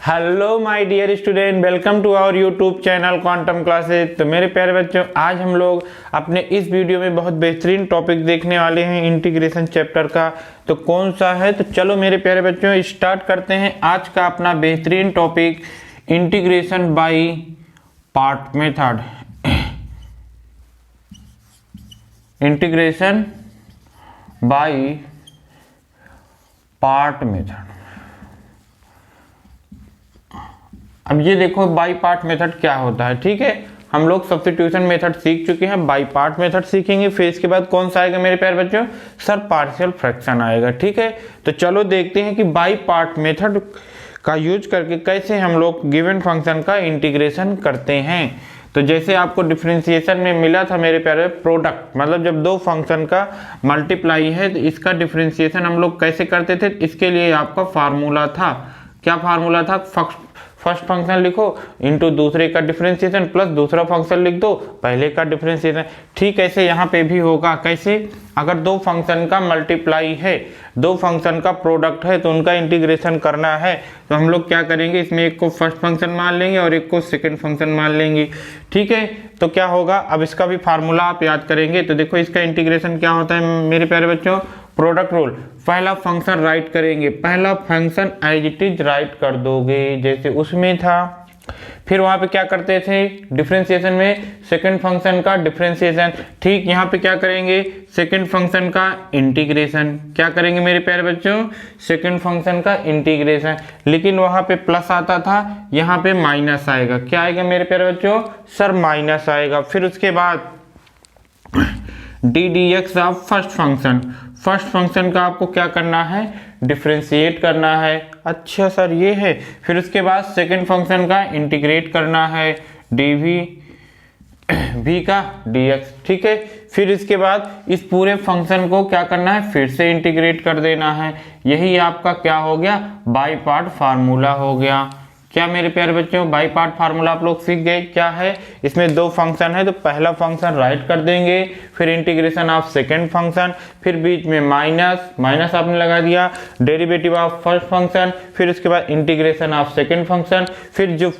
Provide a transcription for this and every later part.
Hello my dear student, welcome to our YouTube channel Quantum Classes. तो मेरे प्यारे बच्चों, आज हम लोग अपने इस वीडियो में बहुत बेहतरीन टॉपिक देखने वाले हैं इंटीग्रेशन चैप्टर का। तो कौन सा है? तो चलो मेरे प्यारे बच्चों स्टार्ट करते हैं आज का अपना बेहतरीन topic, integration by part method. Integration by part method. अब ये देखो बाई पार्ट मेथड क्या होता है। ठीक है, हम लोग सब्स्टिट्यूशन मेथड सीख चुके हैं, बाई पार्ट मेथड सीखेंगे। फिर इसके बाद कौन सा आएगा मेरे प्यारे बच्चों? सर पार्शियल फ्रैक्शन आएगा। ठीक है, तो चलो देखते हैं कि बाई पार्ट मेथड का यूज करके कैसे हम लोग गिवन फंक्शन का इंटीग्रेशन करते हैं। तो जैसे आपको डिफरेंशिएशन में मिला था मेरे प्यारे, प्रोडक्ट मतलब जब दो फंक्शन का मल्टीप्लाई है तो इसका डिफरेंशिएशन हम लोग कैसे करते थे। इसके लिए आपका फार्मूला था। क्या फार्मूला था? फर्स्ट फंक्शन लिखो इनटू दूसरे का डिफरेंशिएशन प्लस दूसरा फंक्शन लिख दो पहले का डिफरेंशिएशन। ठीक ऐसे यहाँ पे भी होगा। कैसे? अगर दो फंक्शन का मल्टीप्लाई है, दो फंक्शन का प्रोडक्ट है तो उनका इंटीग्रेशन करना है तो हम लोग क्या करेंगे, इसमें एक को फर्स्ट फंक्शन मान लेंगे और एक को सेकंड फंक्शन मान लेंगे। ठीक है, तो क्या होगा, अब इसका भी फार्मूला आप याद करेंगे। तो देखो इसका इंटीग्रेशन क्या होता है मेरे प्यारे बच्चों, प्रोडक्ट रूल। पहला फंक्शन राइट करेंगे, पहला function as it is write कर दोगे जैसे उसमें था। फिर वहां पे क्या करते थे डिफरेंशिएशन में, सेकंड फंक्शन का डिफरेंशिएशन। ठीक यहाँ पे क्या करेंगे, सेकंड फंक्शन का इंटीग्रेशन। क्या करेंगे मेरे प्यारे बच्चों? सेकंड फंक्शन का इंटीग्रेशन। लेकिन वहां पे प्लस आता था, यहाँ पे माइनस आएगा। क्या आएगा मेरे प्यारे बच्चों? सर माइनस आएगा। फिर उसके बाद D D x of first function, first function का आपको क्या करना है, डिफरेंशिएट करना है। अच्छा सर ये है। फिर उसके बाद सेकंड फंक्शन का इंटीग्रेट करना है, डी वी का डी एक्स। ठीक है, फिर इसके बाद इस पूरे फंक्शन को क्या करना है, फिर से इंटीग्रेट कर देना है। यही आपका क्या हो गया, बाई पार्ट फार्मूला हो गया। क्या मेरे प्यारे बच्चों, बाई पार्ट फार्मूला आप लोग सीख गए। क्या है, इसमें दो फंक्शन है तो पहला फंक्शन राइट कर देंगे, फिर इंटीग्रेशन ऑफ सेकंड फंक्शन, फिर बीच में माइनस आपने लगा दिया, डेरिवेटिव ऑफ फर्स्ट फंक्शन, फिर उसके बाद इंटीग्रेशन ऑफ सेकंड फंक्शन, फिर जो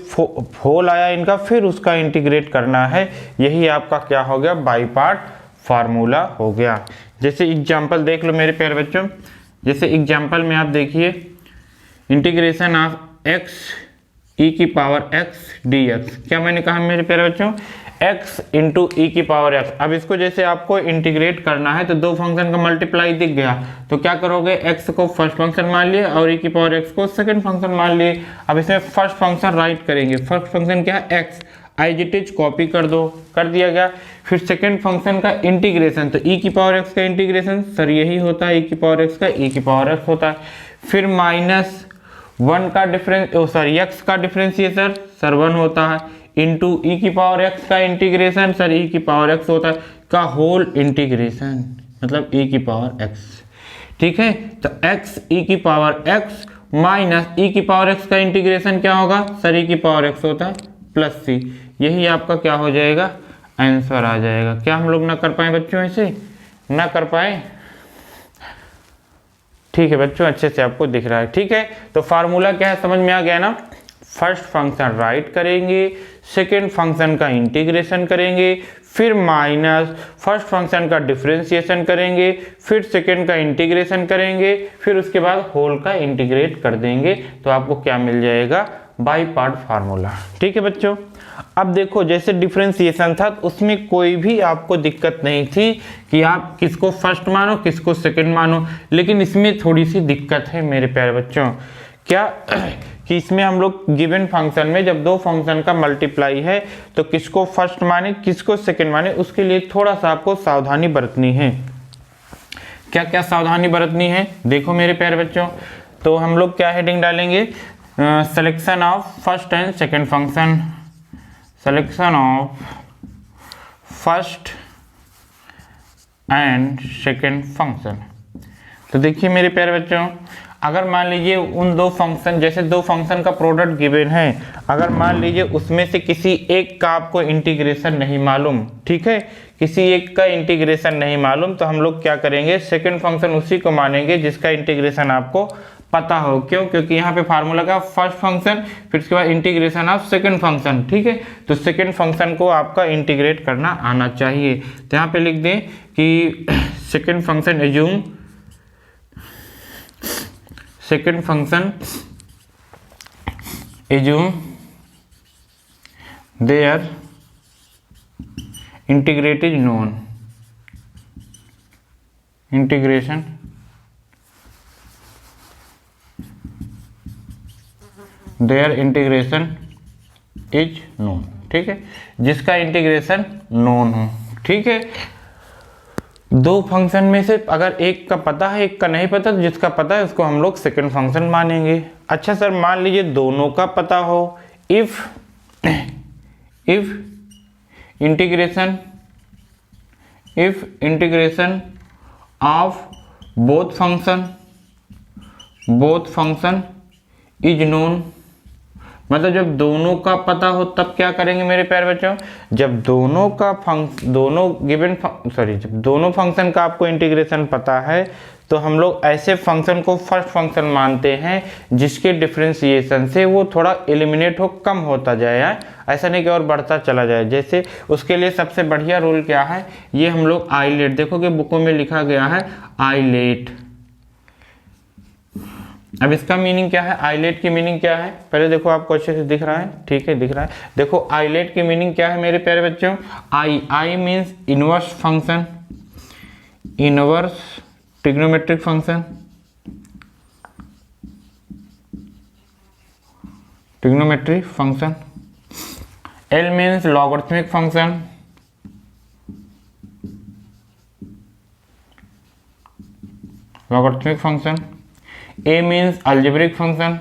होल आया इनका फिर उसका इंटीग्रेट करना है। यही आपका क्या हो गया, बाई पार्ट फार्मूला हो गया। जैसे एग्जाम्पल देख लो मेरे प्यारे बच्चों, जैसे एग्जाम्पल में आप देखिए इंटीग्रेशन ऑफ एक्स ई की पावर एक्स डी एक्स। क्या मैंने कहा मेरे प्यारे बच्चों, x इंटू ई की पावर एक्स। अब इसको जैसे आपको इंटीग्रेट करना है तो दो फंक्शन का मल्टीप्लाई दिख गया तो क्या करोगे, x को फर्स्ट फंक्शन मान लिए और ई की पावर x को सेकंड फंक्शन मान लिए। अब इसमें फर्स्ट फंक्शन राइट करेंगे, फर्स्ट फंक्शन क्या है, x, as it is copy कर दो, कर दिया गया। फिर सेकंड फंक्शन का इंटीग्रेशन, तो ई की पावर x का इंटीग्रेशन सर यही होता है, ई की पावर x का ई की पावर x होता है। फिर माइनस वन का एक्स का डिफरेंशिएशन सर 1 होता है, इंटू ई की पावर एक्स का इंटीग्रेशन सर ई की पावर एक्स होता है, का होल इंटीग्रेशन मतलब ई की पावर एक्स। ठीक है, तो एक्स ई की पावर एक्स माइनस ई की पावर एक्स का इंटीग्रेशन क्या होगा, सर ई की पावर एक्स होता है प्लस सी। यही आपका क्या हो जाएगा, आंसर आ जाएगा। क्या हम लोग ना कर पाए बच्चों, ऐसे ना कर पाए? ठीक है बच्चों, अच्छे से आपको दिख रहा है। ठीक है, तो फार्मूला क्या है समझ में आ गया ना। फर्स्ट फंक्शन राइट करेंगे, सेकंड फंक्शन का इंटीग्रेशन करेंगे, फिर माइनस फर्स्ट फंक्शन का डिफरेंशिएशन करेंगे, फिर सेकंड का इंटीग्रेशन करेंगे, फिर उसके बाद होल का इंटीग्रेट कर देंगे तो आपको क्या मिल जाएगा, बाई पार्ट फार्मूला। ठीक है बच्चों, अब देखो जैसे डिफरेंशिएशन था तो उसमें कोई भी आपको दिक्कत नहीं थी कि आप किसको फर्स्ट मानो किसको सेकंड मानो, लेकिन इसमें थोड़ी सी दिक्कत है मेरे प्यारे बच्चों। क्या कि इसमें हम लोग गिवन फंक्शन में जब दो फंक्शन का मल्टीप्लाई है तो किसको फर्स्ट माने किसको सेकंड माने, उसके लिए थोड़ा सा आपको सावधानी बरतनी है। क्या क्या सावधानी बरतनी है देखो मेरे प्यारे बच्चों। तो हम लोग क्या हेडिंग डालेंगे, selection of first and second function, selection of first and second function. तो देखिए मेरे प्यारे बच्चों, अगर मान लीजिए उन दो फंक्शन, जैसे दो फंक्शन का प्रोडक्ट गिवन है, अगर मान लीजिए उसमें से किसी एक का आपको इंटीग्रेशन नहीं मालूम, ठीक है, किसी एक का इंटीग्रेशन नहीं मालूम, तो हम लोग क्या करेंगे, सेकंड फंक्शन उसी को मानेंगे जिसका इंटीग्रेशन आपको पता हो। क्यों? क्योंकि यहाँ पे फार्मूला का फर्स्ट फंक्शन, फिर उसके बाद इंटीग्रेशन ऑफ सेकंड फंक्शन, ठीक है। तो सेकंड फंक्शन को आपका इंटीग्रेट करना आना चाहिए। तो यहाँ पे लिख दें कि second function assume, second function assume their integrate is known, integration their integration is known, ठीक है, जिसका इंटीग्रेशन नोन हो, ठीक है। दो फंक्शन में से अगर एक का पता है एक का नहीं पता, तो जिसका पता है उसको हम लोग सेकंड फंक्शन मानेंगे। अच्छा सर, मान लीजिए दोनों का पता हो, if integration of both function is known, मतलब जब दोनों का पता हो तब क्या करेंगे मेरे प्यारे बच्चों, जब दोनों फंक्शन का आपको इंटीग्रेशन पता है तो हम लोग ऐसे फंक्शन को फर्स्ट फंक्शन मानते हैं जिसके डिफरेंशिएशन से वो थोड़ा एलिमिनेट हो, कम होता जाए, ऐसा नहीं कि और बढ़ता चला जाए। जैसे उसके लिए सबसे बढ़िया रूल क्या है, ये हम लोग आइलेट, देखोगे बुकों में लिखा गया है आइलेट। अब इसका मीनिंग क्या है, आइलेट की मीनिंग क्या है, पहले देखो आपको अच्छे से दिख रहा है, ठीक है दिख रहा है। देखो आइलेट की मीनिंग क्या है मेरे प्यारे बच्चों, I means inverse function, inverse trigonometric function, trigonometric function. L means logarithmic function, logarithmic function. A means algebraic function,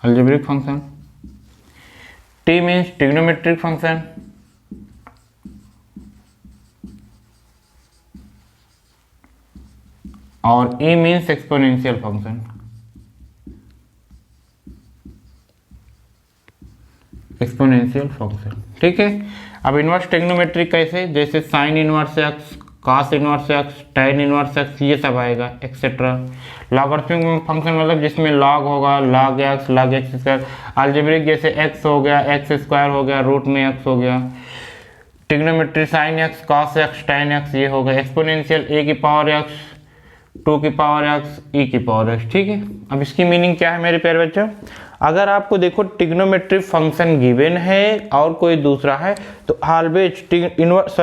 algebraic function। T means trigonometric function, और E means exponential function, exponential function, ठीक है। अब inverse trigonometry कैसे, जैसे sine inverse x, cos inverse x, tan inverse x, ये सब आएगा etcetera. Logarithmic function मतलब जिसमें लॉग होगा, लॉग एक्स स्क्वायर। अलजेब्रिक जैसे एक्स हो गया, एक्स स्क्वायर हो गया, रूट में एक्स हो गया। Trigonometry sine x, cos x, tan x, ये हो गया। एक्सपोनेंशियल ए की पावर एक्स, 2 की पावर एक्स, ई की पावर एक्स, ठीक है। अब इसकी मीनिंग क्या है मेरे प्यारे बच्चों, अगर आपको देखो ट्रिग्नोमेट्रिक फंक्शन गिवन है और कोई दूसरा है तो ऑलवेज इनवर्स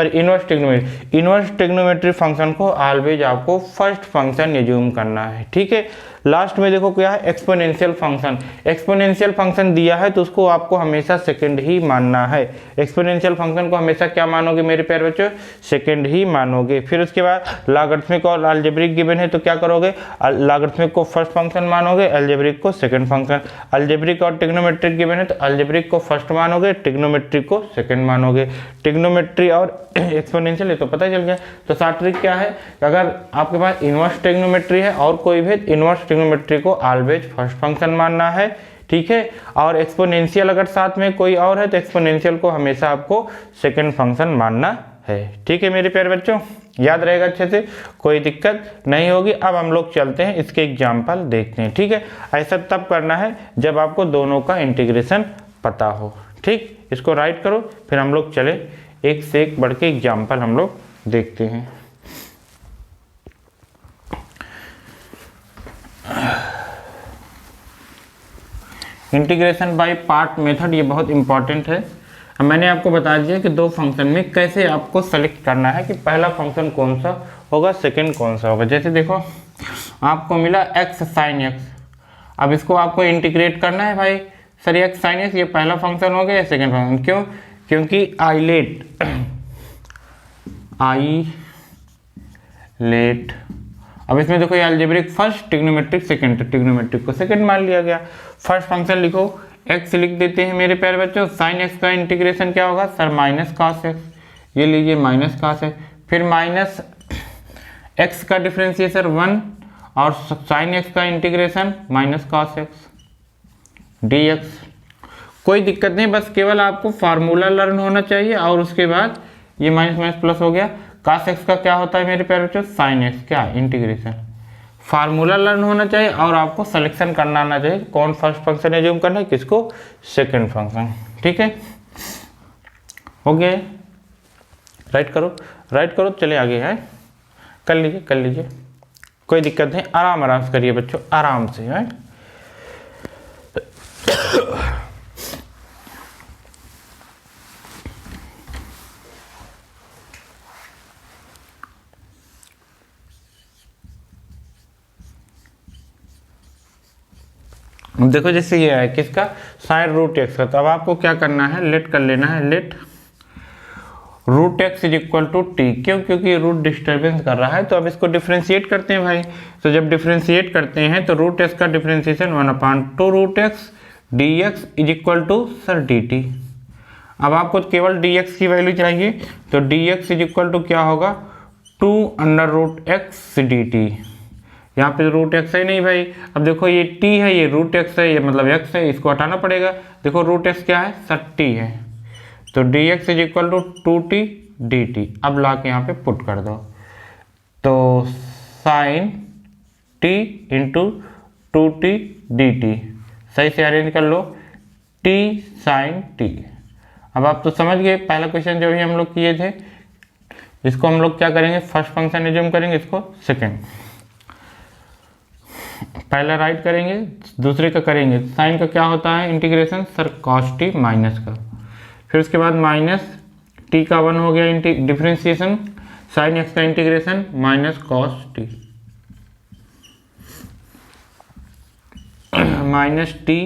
ट्रिग्नोमेट्रिक फंक्शन को ऑलवेज आपको फर्स्ट फंक्शन एज्यूम करना है, ठीक है। लास्ट में देखो क्या है, एक्सपोनेंशियल फंक्शन। एक्सपोनेंशियल फंक्शन दिया है तो उसको आपको हमेशा सेकंड ही मानना है। एक्सपोनेंशियल फंक्शन को हमेशा क्या मानोगे मेरे प्यारे बच्चों, सेकंड ही मानोगे। फिर उसके बाद लॉगरिथमिक और अलजेब्रिक गिवन है तो क्या करोगे, लॉगरिथमिक को फर्स्ट फंक्शन मानोगे, अलजेब्रिक को सेकंड फंक्शन। अलजेब्रिक और ट्रिग्नोमेट्रिक गिवन है तो अलजेब्रिक को फर्स्ट मानोगे, ट्रिग्नोमेट्रिक को सेकंड मानोगे। ट्रिग्नोमेट्री और एक्सपोनेंशियल ये तो पता चल गया। तो शॉर्ट ट्रिक क्या है, अगर आपके पास इनवर्स ट्रिग्नोमेट्री है और कोई भी, इनवर्स ट्रिग्नोमेट्री को ऑलवेज फर्स्ट फंक्शन मानना है, ठीक है। और एक्सपोनेंशियल अगर साथ में कोई और है तो एक्सपोनेंशियल को हमेशा आपको सेकंड फंक्शन मानना है, ठीक है मेरे प्यारे बच्चों। याद रहेगा अच्छे से, कोई दिक्कत नहीं होगी। अब हम लोग चलते हैं इसके एग्जाम्पल देखते हैं, ठीक है। ऐसा तब करना है जब आपको दोनों का इंटीग्रेशन पता हो, ठीक। इसको राइट करो, फिर हम लोग चले एक से एक बढ़ के एग्जाम्पल हम लोग देखते हैं। इंटीग्रेशन बाय पार्ट मेथड ये बहुत इंपॉर्टेंट है। मैंने आपको बता दिया कि दो फंक्शन में कैसे आपको सेलेक्ट करना है कि पहला फंक्शन कौन सा होगा, सेकंड कौन सा होगा। जैसे देखो आपको मिला x sin x, अब इसको आपको इंटीग्रेट करना है भाई। सर x sin x ये पहला फंक्शन हो गया या सेकंड फंक्शन, क्यों, क्योंकि आइलेट। अब इसमें देखो ये algebraic first, trigonometric second, trigonometric को सेकंड मान लिया गया। फर्स्ट फंक्शन लिखो, x लिख देते हैं मेरे प्यारे बच्चों। sin x का इंटीग्रेशन क्या होगा सर, माइनस cos x, ये लीजिए माइनस cos x। फिर माइनस x का डिफरेंशिएशन 1 और sin x का integration minus cos x dx। कोई दिक्कत नहीं, बस केवल आपको फार्मूला लर्न होना चाहिए और उसके बाद ये माइनस माइनस प्लस हो गया। cos x का क्या होता है मेरे प्यारे बच्चों, sin x, क्या इंटीग्रेशन। फार्मूला लर्न होना चाहिए और आपको सिलेक्शन करना आना चाहिए, कौन फर्स्ट फंक्शन एज्यूम करना है, किसको सेकंड फंक्शन। ठीक है, हो गया, राइट करो, चले आगे है, कर लीजिए, कोई दिक्कत नहीं, आराम से करिए बच्चों, आराम से है। देखो जैसे ये है किसका, साइन रूट एक्स का, तो अब आपको क्या करना है, लेट कर लेना है, let root X is equal to T. क्यों, क्योंकि रूट डिस्टर्बेंस कर रहा है, तो अब इसको डिफ्रेंशिएट करते हैं भाई। तो जब डिफ्रेंशिएट करते हैं तो रूट एक्स का differentiation 1/2 root X D X is equal to sir D T. अब आपको केवल डी एक्स की वैल्यू चाहिए, तो D X is equal to क्या होगा, 2√x dt। यहाँ पे रूट एक्स है नहीं भाई, अब देखो ये t है, ये रूट एक्स है, ये मतलब x है, इसको हटाना पड़ेगा। देखो रूट एक्स क्या है, सर t है, तो dx is equal to 2t dt। अब ला के यहाँ पे पुट कर दो, तो sign t into 2t dt, सही से अरेंज कर लो, t साइन t। अब आप तो समझ गए, पहला क्वेश्चन जो भी हम लोग किए थे, इसको हम लोग क्या करेंगे, फर्स्ट फंक्शन एज्यूम करेंगे, इसको सेकेंड। पहला राइट करेंगे, दूसरे का करेंगे, साइन का क्या होता है integration, sir cos t minus का, फिर उसके बाद माइनस t का 1 हो गया डिफ्रेंशिएशन, साइन x का integration minus cos t, minus t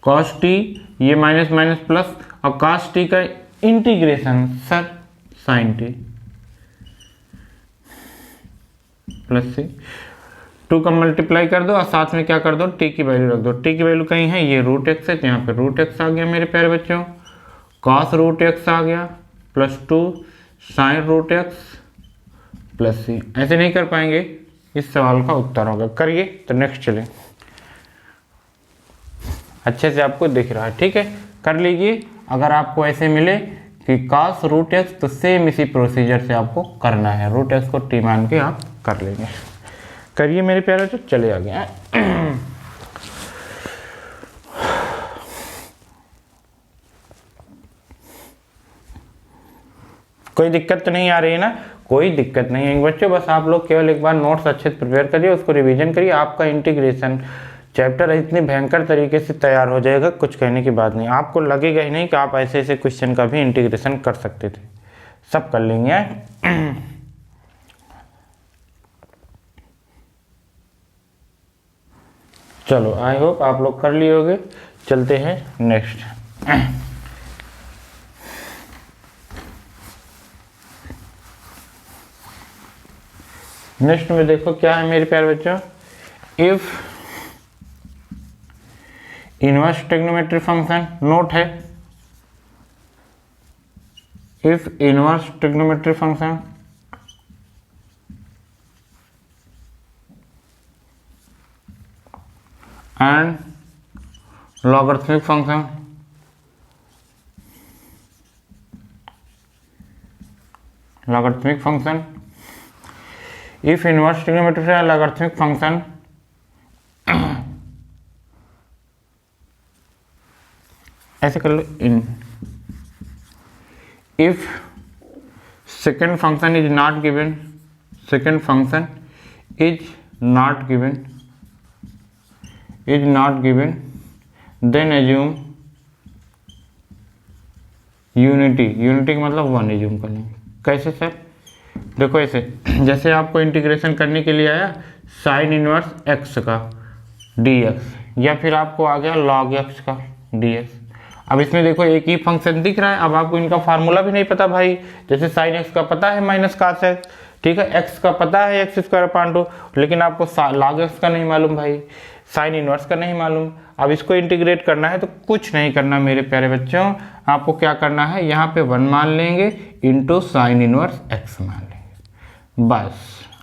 cos t, ये माइनस माइनस प्लस, और cos t का integration sir sine t plus से 2 का मल्टीप्लाई कर दो और साथ में क्या कर दो, t की वैल्यू रख दो। t की वैल्यू कहीं है, ये रूट एक्स है, तो यहाँ पे रूट एक्स आ गया मेरे प्यारे बच्चों, cos रूट एक्स आ गया plus 2 sine root X plus c। ऐसे नहीं कर पाएंगे, इस सवाल का उत्तर होगा, करिए। तो नेक्स्ट चले, अच्छे से आपको दिख रहा है, ठीक है, कर लीजिए। अगर आपको ऐसे मिले कि cos रूट एक्स, तो सेम इसी प्रोसीजर से आपको करना है, रूट एक्स को t मान के आप कर लेंगे। करिए मेरे प्यारे, तो चले आ गया। कोई दिक्कत तो नहीं आ रही है ना, कोई दिक्कत नहीं है बच्चों, बस आप लोग केवल एक बार नोट्स अच्छे से प्रिपेयर करिए, उसको रिवीजन करिए, आपका इंटीग्रेशन चैप्टर इतनी भयंकर तरीके से तैयार हो जाएगा, कुछ कहने की बात नहीं। आपको लगेगा ही नहीं कि आप ऐसे ऐसे क्वेश्चन का भी इंटीग्रेशन कर सकते थे, सब कर लेंगे। चलो, आई होप आप लोग कर लिए होगे। चलते हैं नेक्स्ट। नेक्स्ट में देखो क्या है मेरे प्यारे बच्चों, if inverse trigonometry function, note है, if inverse trigonometry function and logarithmic function if inverse trigonometry है logarithmic function ऐसे कर लो, in if second function is not given, second function is not given, is not given, then assume unity, unity का मतलब 1 assume कर लेंगे। कैसे sir, देखो ऐसे, जैसे आपको इंटीग्रेशन करने के लिए आया साइन इनवर्स x का dx, या फिर आपको आ गया log x का dx। अब इसमें देखो एक ही फंक्शन दिख रहा है, अब आपको इनका फार्मूला भी नहीं पता भाई, जैसे साइन x का पता है माइनस cos x, ठीक है, x का पता है x²/2, लेकिन आपको log x का नहीं मालूम भाई, साइन इनवर्स का नहीं मालूम। अब इसको इंटीग्रेट करना है तो कुछ नहीं करना मेरे प्यारे बच्चों, आपको क्या करना है, यहाँ पे 1 मान लेंगे इंटू साइन इनवर्स x मान लेंगे, बस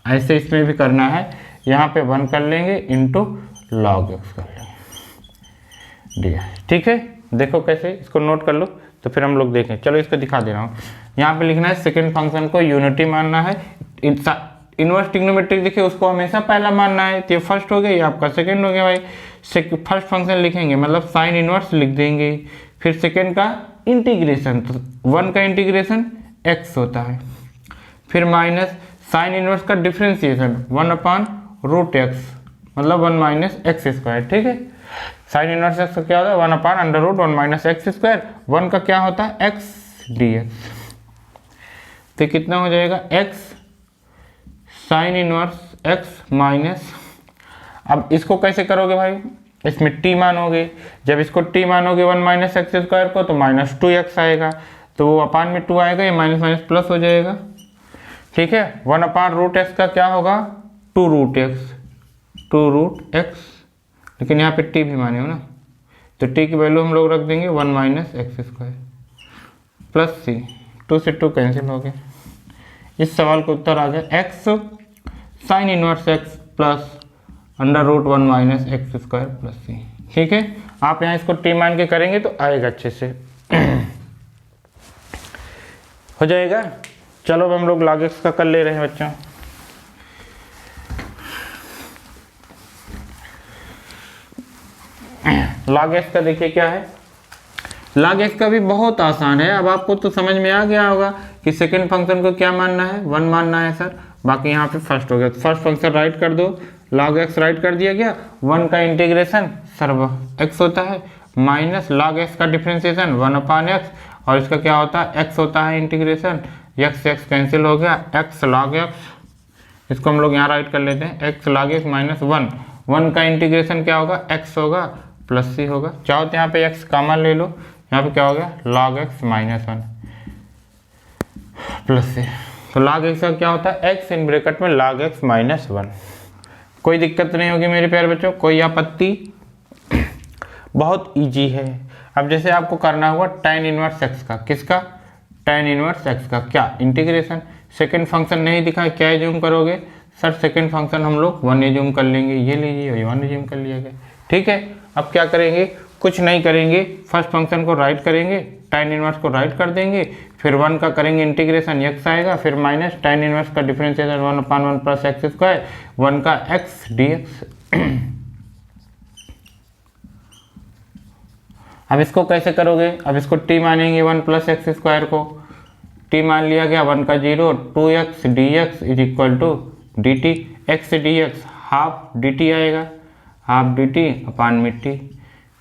ऐसे इसमें भी करना है, यहाँ पे 1 कर लेंगे इंटू लॉग x कर लेंगे, ठीक है। देखो कैसे, इसको नोट कर लो तो फिर हम लोग देखें। चलो इसको दिखा दे रहा हूँ। यहाँ पे लिखना है सेकंड फंक्शन को यूनिटी मानना है। इनवर्स ट्रिग्नोमेट्रिक देखिए उसको हमेशा पहला मानना है, तो ये फर्स्ट हो गया, ये आपका सेकंड हो गया भाई। फर्स्ट फंक्शन लिखेंगे मतलब साइन इनवर्स लिख देंगे, फिर सेकंड का इंटीग्रेशन, तो 1 का इंटीग्रेशन x होता है, फिर माइनस साइन इनवर्स का डिफ्रेंसिएशन 1/√x मतलब 1 माइनस एक्स स्क्वायर। ठीक है, साइन इनवर्स एक्स का क्या होता है 1/√1 - x स्क्वायर, 1 का क्या होता है x dx। तो कितना हो जाएगा x sine inverse x minus, अब इसको कैसे करोगे भाई, इसमें t मानोगे, जब इसको t मानोगे 1 माइनस एक्स स्क्वायर को तो -2x आएगा, तो वो अपान में 2 आएगा, ये माइनस माइनस प्लस हो जाएगा। ठीक है, 1/√x का क्या होगा 2√x, लेकिन यहाँ पे t भी माने हो ना, तो t की वैल्यू हम लोग रख देंगे 1 minus X square plus c, 2 से 2 कैंसिल हो गया। इस सवाल का उत्तर आ गया x sine inverse x plus √1 minus X square plus c। ठीक है, आप यहाँ इसको t मान के करेंगे तो आएगा अच्छे से हो जाएगा। चलो अब हम लोग log x का कर ले रहे हैं बच्चों। log x का देखिए क्या है, log x का भी बहुत आसान है। अब आपको तो समझ में आ गया होगा कि सेकंड फंक्शन को क्या मानना है 1 मानना है सर, बाकी यहाँ पे फर्स्ट हो गया, फर्स्ट फंक्शन राइट कर दो, log x राइट कर दिया गया, 1 का इंटीग्रेशन सर x होता है माइनस log x का डिफ्रेंसिएशन 1/x, और इसका क्या होता है x होता है इंटीग्रेशन, x कैंसिल हो गया, x log x, इसको हम लोग यहाँ राइट कर लेते हैं x log x माइनस 1 का इंटीग्रेशन क्या होगा x होगा प्लस c होगा, चाहो तो यहाँ पे x कॉमन ले लो, यहाँ पे क्या हो गया log x minus 1 plus c, तो log x का क्या होता है x इन ब्रैकेट में log x माइनस 1। कोई दिक्कत नहीं होगी मेरे प्यारे बच्चों, कोई आपत्ति, बहुत इजी है। अब जैसे आपको करना हुआ tan इनवर्स x का, किसका tan इनवर्स x का क्या इंटीग्रेशन, सेकंड फंक्शन नहीं दिखा क्या एज्यूम करोगे सर, सेकंड फंक्शन हम लोग 1 एज्यूम कर लेंगे, ये लीजिए 1 एज्यूम कर लिया गया। ठीक है, अब क्या करेंगे, कुछ नहीं करेंगे, फर्स्ट फंक्शन को राइट करेंगे, tan इनवर्स को राइट कर देंगे, फिर 1 का करेंगे इंटीग्रेशन x आएगा, फिर माइनस tan इनवर्स का डिफरेंशिएशन 1/1 प्लस एक्स स्क्वायर, 1 का x dx। अब इसको कैसे करोगे, अब इसको t मानेंगे 1 प्लस एक्स स्क्वायर को, t मान लिया गया 1 का 0, 2x dx is equal to dt, x dx half dt आएगा, हाफ dt अपान में t,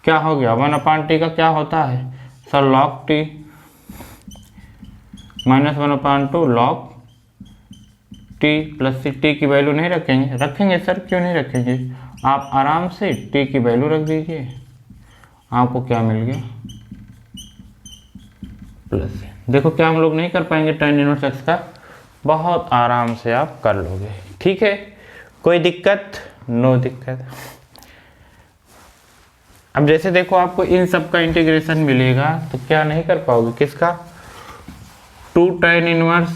क्या हो गया 1/t का क्या होता है sir log t minus 1/2 log t plus t की वैल्यू नहीं रखेंगे, रखेंगे सर क्यों नहीं रखेंगे, आप आराम से t की वैल्यू रख दीजिए, आपको क्या मिल गया प्लस। देखो क्या हम लोग नहीं कर पाएंगे tan इनवर्स x का, बहुत आराम से आप कर लोगे। ठीक है, कोई दिक्कत, नो दिक्कत। अब जैसे देखो आपको इन सब का इंटीग्रेशन मिलेगा तो क्या नहीं कर पाओगे, किसका 2 tan inverse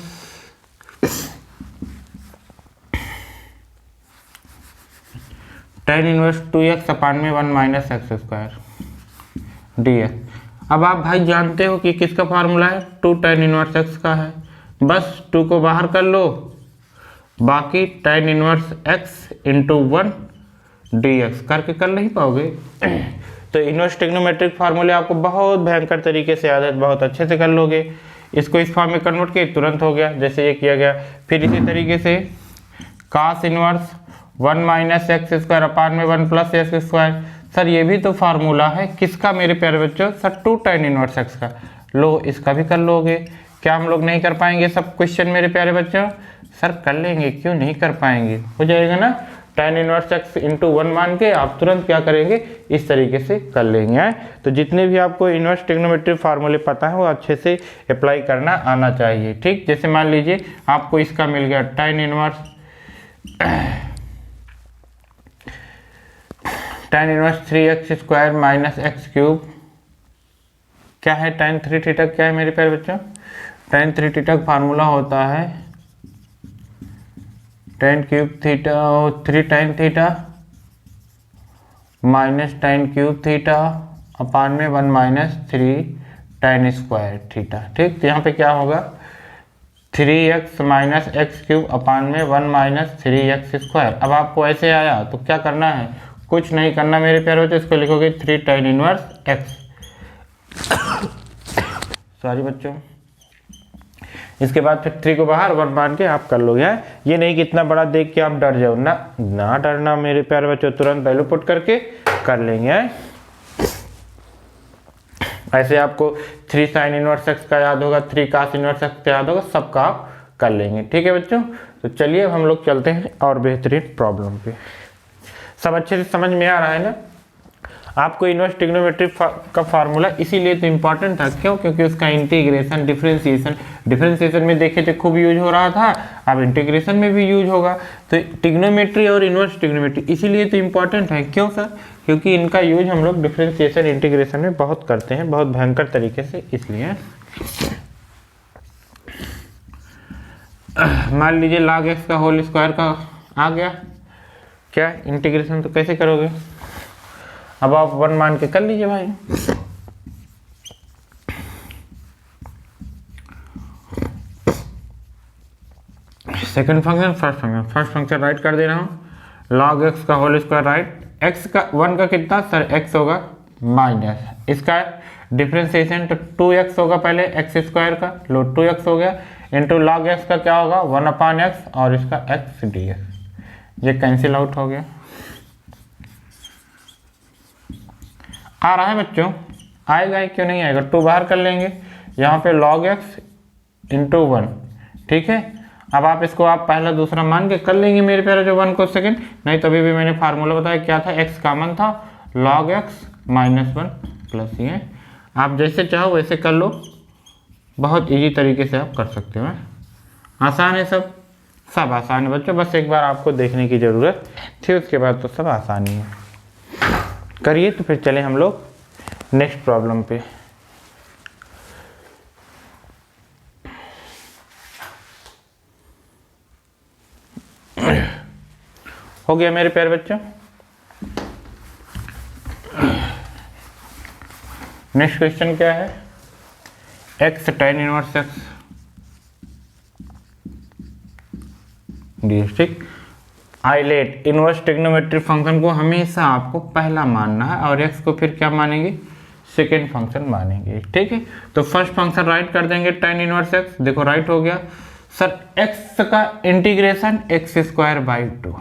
tan inverse 2x upon में 1 माइनस एक्स स्क्वायर dx। अब आप भाई जानते हो कि किसका फार्मूला है 2 tan इनवर्स x का है, बस 2 को बाहर कर लो, बाकी tan inverse x into 1 dx करके कर नहीं पाओगे। तो इनवर्स ट्रिग्नोमेट्रिक फार्मूले आपको बहुत भयंकर तरीके से याद है, बहुत अच्छे से कर लोगे। इसको इस फॉर्म में कन्वर्ट किए तुरंत हो गया जैसे ये किया गया। फिर इसी तरीके से cos inverse 1 minus X square upon में 1 प्लस एक्स स्क्वायर, सर ये भी तो फार्मूला है किसका मेरे प्यारे बच्चों सर 2 tan इनवर्स एक्स का, लो इसका भी कर लोगे। क्या हम लोग नहीं कर पाएंगे सब क्वेश्चन मेरे प्यारे बच्चों, सर कर लेंगे, क्यों नहीं कर पाएंगे, हो जाएगा ना। tan इनवर्स एक्स इंटू 1 मान के आप तुरंत क्या करेंगे इस तरीके से कर लेंगे। तो जितने भी आपको इनवर्स ट्रिग्नोमेट्रिक फार्मूले पता है वो अच्छे से अप्लाई करना आना चाहिए। ठीक, जैसे मान लीजिए आपको इसका मिल गया tan inverse 3x square minus x cube, क्या है tan 3 थीटा, क्या है मेरे प्यारे बच्चों tan 3 थीटा का फार्मूला होता है tan क्यूब थीटा और 3 tan theta minus tan cube theta upon में 1 माइनस 3 tan स्क्वायर थीटा। ठीक, तो यहाँ पे क्या होगा 3x माइनस एक्स क्यूब अपान में 1 माइनस 3x स्क्वायर। अब आपको ऐसे आया तो क्या करना है, कुछ नहीं करना मेरे प्यारे बच्चों, इसको लिखोगे 3 tan इनवर्स x। सॉरी बच्चों, इसके बाद फिर 3 को बाहर 1 मान के आप कर लोगे। ये नहीं कि इतना बड़ा देख के आप डर जाओ, ना डरना मेरे प्यारे बच्चों, तुरंत वैल्यू पुट करके कर लेंगे। ऐसे आपको 3 sin इनवर्स x का याद होगा, 3 cos इनवर्स x का याद होगा, सबका आप कर लेंगे। ठीक है बच्चों, तो चलिए अब हम लोग चलते हैं और बेहतरीन प्रॉब्लम पे। सब अच्छे से समझ में आ रहा है ना आपको? इनवर्स ट्रिग्नोमेट्री का फार्मूला इसीलिए तो इम्पोर्टेंट था, क्यों? क्योंकि उसका इंटीग्रेशन, डिफरेंशिएशन में देखे थे खूब यूज हो रहा था, अब इंटीग्रेशन में भी यूज होगा। तो ट्रिग्नोमेट्री और इनवर्स ट्रिग्नोमेट्री इसीलिए तो इम्पोर्टेंट है। क्यों सर? क्योंकि इनका यूज हम लोग डिफरेंशिएशन, इंटीग्रेशन में बहुत करते हैं, बहुत भयंकर तरीके से। इसलिए मान लीजिए log x का होल स्क्वायर का आ गया, क्या इंटीग्रेशन तो कैसे करोगे? अब आप 1 मान के कर लीजिए भाई। Second function, first function right कर दे रहा हूं, log x का होल स्क्वायर राइट, x का 1 का कितना सर x होगा माइनस, इसका डिफरेंशिएशन तो 2x होगा, पहले x स्क्वायर का लो 2x हो गया, इंटू log x का क्या होगा 1 अपान x और इसका x dx, ये कैंसिल आउट हो गया। आ रहा है बच्चों? आएगा ही, क्यों नहीं आएगा? 2 बाहर कर लेंगे, यहाँ पे log x इंटू 1। ठीक है, अब आप इसको आप पहला दूसरा मान के कर लेंगे मेरे प्यारे जो 1 को सेकंड, नहीं तभी भी मैंने फार्मूला बताया क्या था, x कॉमन था, log x माइनस 1 प्लस ये। आप जैसे चाहो वैसे कर लो, बहुत इजी तरीके से आप कर सकते हो। आसान है, सब आसान है बच्चों, बस एक बार आपको देखने की ज़रूरत थी, उसके बाद तो सब आसानी है। करिए, तो फिर चलें हम लोग नेक्स्ट प्रॉब्लम पे। हो गया मेरे प्यारे बच्चों? नेक्स्ट क्वेश्चन क्या है, x tan inverse x ds। ठीक, आइलेट इनवर्स ट्रिग्नोमेट्रिक फंक्शन को हमेशा आपको पहला मानना है और x को फिर क्या मानेंगे, सेकेंड फंक्शन मानेंगे। ठीक है, तो फर्स्ट फंक्शन राइट कर देंगे tan इनवर्स x, देखो राइट हो गया सर, x का integration x square by 2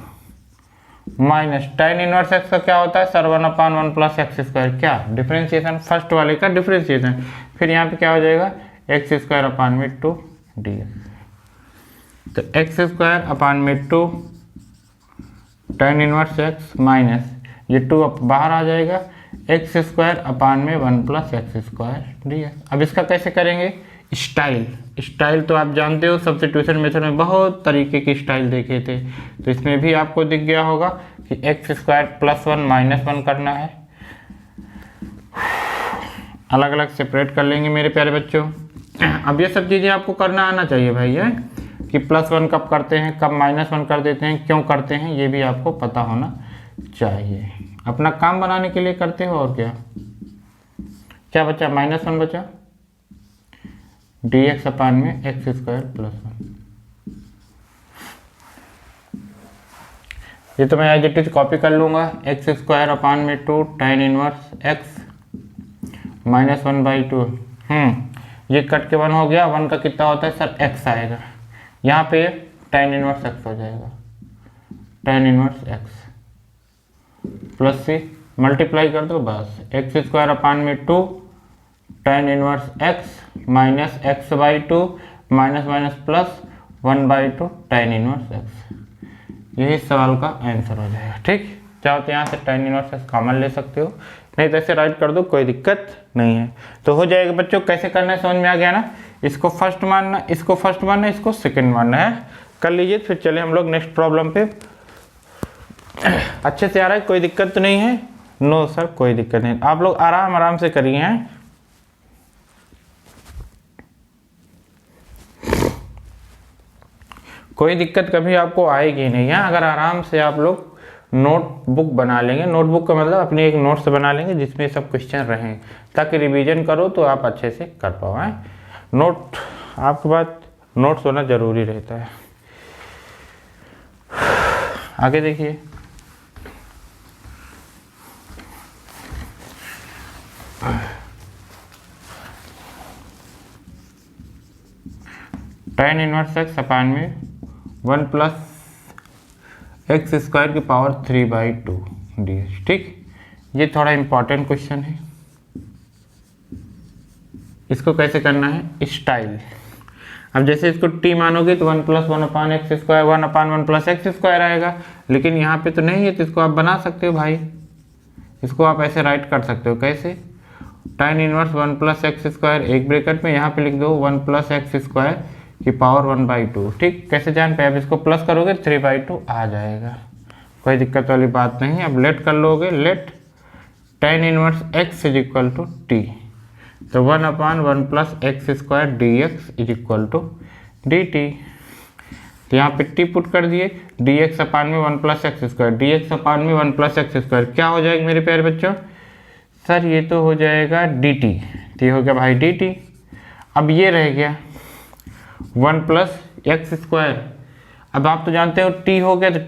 minus tan inverse x का क्या होता है sir 1 upon 1 plus x square, क्या डिफरेंशिएशन, फर्स्ट वाले का डिफरेंशिएशन, फिर यहाँ पे क्या हो जाएगा एक्स स्क्वायर अपान में 2 dx, तो एक्स स्क्वायर अपान में 2 tan इनवर्स x माइनस ये 2 बाहर आ जाएगा, एक्स स्क्वायर अपान में 1 प्लस एक्स स्क्वायर dx। अब इसका कैसे करेंगे, स्टाइल तो आप जानते हो, सब्स्टिट्यूशन मेथड में बहुत तरीके की स्टाइल देखे थे, तो इसमें भी आपको दिख गया होगा कि एक्स स्क्वायर प्लस 1 माइनस 1 करना है, अलग अलग सेपरेट कर लेंगे मेरे प्यारे बच्चों। अब ये सब चीज़ें आपको करना आना चाहिए भाई, है कि प्लस 1 कब करते हैं, कब माइनस 1 कर देते हैं, क्यों करते हैं, ये भी आपको पता होना चाहिए। अपना काम बनाने के लिए करते हो, और क्या बचा, माइनस 1 बचा, dx अपान में एक्स स्क्वायर प्लस 1। ये तो मैं एज इट इज कॉपी कर लूंगा, एक्स स्क्वायर अपान में 2 tan inverse x minus 1 by 2। ये कट के 1 हो गया, 1 का कितना होता है सर x आएगा, यहाँ पे tan इनवर्स x हो जाएगा, tan inverse x plus C multiply कर दो बस, एक्स स्क्वायर अपान में 2 tan inverse x minus x by 2 minus minus plus 1 by 2 tan inverse x, यही सवाल का आंसर हो जाएगा। ठीक, चाहो तो यहाँ से tan इनवर्स x कॉमन ले सकते हो, नहीं तो ऐसे राइट कर दो, कोई दिक्कत नहीं है। तो हो जाएगा बच्चों, कैसे करना है समझ में आ गया ना, इसको फर्स्ट मानना, इसको फर्स्ट मानना, इसको सेकंड मानना है, कर लीजिए। फिर चले हम लोग नेक्स्ट प्रॉब्लम पे। अच्छे से आ रहा है, कोई दिक्कत तो नहीं है? नो सर कोई दिक्कत नहीं, आप लोग आराम से करिए हैं। कोई दिक्कत कभी आपको आएगी नहीं है, अगर आराम से आप लोग नोटबुक बना लेंगे। नोटबुक का मतलब अपनी एक नोट्स बना लेंगे जिसमें सब क्वेश्चन रहें, ताकि रिवीजन करो तो आप अच्छे से कर पाओ। नोट आपके पास नोट्स होना ज़रूरी रहता है। आगे देखिए, tan इनवर्स एक्स अपान में 1 प्लस एक्स स्क्वायर की पावर 3/2 ds। ठीक, ये थोड़ा इम्पोर्टेंट क्वेश्चन है। इसको कैसे करना है, स्टाइल। अब जैसे इसको t मानोगे तो 1 प्लस 1 अपान x square 1 upon 1 plus x square आएगा, लेकिन यहाँ पे तो नहीं है, तो इसको आप बना सकते हो भाई। इसको आप ऐसे राइट कर सकते हो, कैसे, tan inverse 1 plus x square एक ब्रैकेट में यहाँ पे लिख दो 1 प्लस एक्स स्क्वायर की पावर 1/2। ठीक, कैसे जान पे, अब इसको प्लस करोगे 3/2 आ जाएगा, कोई दिक्कत वाली बात नहीं। अब लेट कर लोगे, let tan inverse x is equal to T, तो 1 upon 1 plus x square D X is equal to D T. तो यहाँ पे टी पुट कर दिए, डी एक्स अपान में 1 plus x square, D x upon में 1 प्लस एक्स स्क्वायर क्या हो जाएगा मेरे प्यारे बच्चों, सर ये तो हो जाएगा डी टी। तो ये हो गया भाई डी टी। अब ये रह गया 1 प्लस एक्स स्क्वायर। अब आप तो जानते हो टी हो गया, तो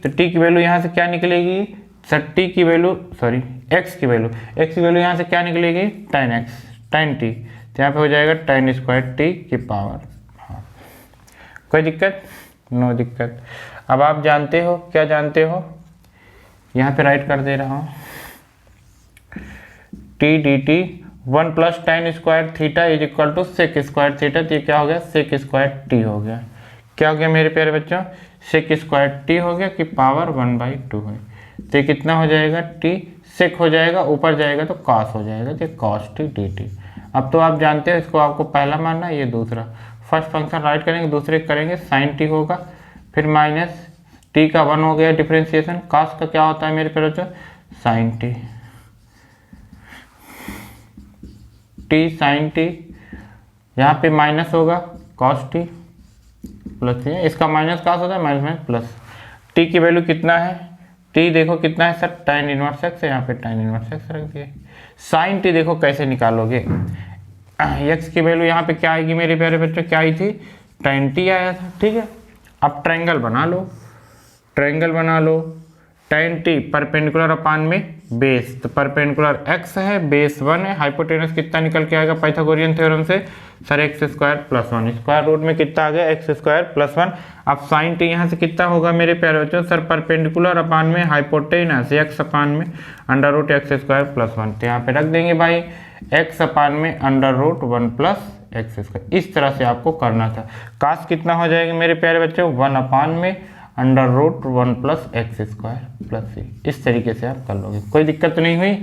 टी की वैल्यू यहाँ से क्या निकलेगी सर, टी की वैल्यू सॉरी एक्स की वैल्यू यहाँ से क्या निकलेगी, tan एक्स tan टी। तो यहाँ पे हो जाएगा tan स्क्वायर टी की पावर हाफ। कोई दिक्कत, नो दिक्कत। अब आप जानते हो, क्या जानते हो, यहाँ पे राइट कर दे रहा हूँ, T D T 1 plus tan square theta is equal to sec square theta. तो ये क्या हो गया, सेक स्क्वायर टी हो गया। क्या हो गया मेरे प्यारे बच्चों, सेक स्क्वायर टी हो गया कि पावर 1/2 है। तो ये कितना हो जाएगा, टी सेक हो जाएगा, ऊपर जाएगा तो कॉस हो जाएगा, तो कॉस टी डी टी। अब तो आप जानते हो, इसको आपको पहला मानना है, ये दूसरा। फर्स्ट फंक्शन राइट करेंगे, दूसरे करेंगे साइन टी होगा, फिर माइनस टी का 1 हो गया डिफ्रेंसिएशन, कॉस का क्या होता है मेरे प्यारे बच्चों, sine T, T sine T, यहाँ पे माइनस होगा कॉस टी प्लस, इसका माइनस कॉस होता है, माइनस माइनस प्लस। टी की वैल्यू कितना है, टी देखो कितना है सर, tan इनवर्स एक्स, यहाँ पे tan इनवर्स एक्स रख दिए। साइन टी देखो कैसे निकालोगे, एक्स की वैल्यू यहाँ पे क्या आएगी मेरे प्यारे बच्चों, क्या आई थी, tan टी आया था। ठीक है, अब ट्रायंगल बना लो, ट्रायंगल बना लो, tan टी परपेंडिकुलर अपान में बेस, तो परपेंडिकुलर x है, बेस 1 है, हाइपोटेनस कितना निकल के आएगा पाइथागोरियन थ्योरम से, sir X square plus 1, square root में कितना आ गया, एक्स स्क्वायर प्लस 1। अब साइन टी यहाँ से कितना होगा मेरे प्यारे बच्चों, सर परपेंडिकुलर अपान में हाइपोटेनस x अपान में under root X square plus 1। तो यहाँ पे रख देंगे भाई x अपान में under root 1 plus x square. इस तरह से आपको करना था। काश कितना हो जाएगा मेरे प्यारे बच्चों, 1 अपान में under root 1 plus x square plus c. इस तरीके से आप कर लोगे, कोई दिक्कत तो नहीं हुई।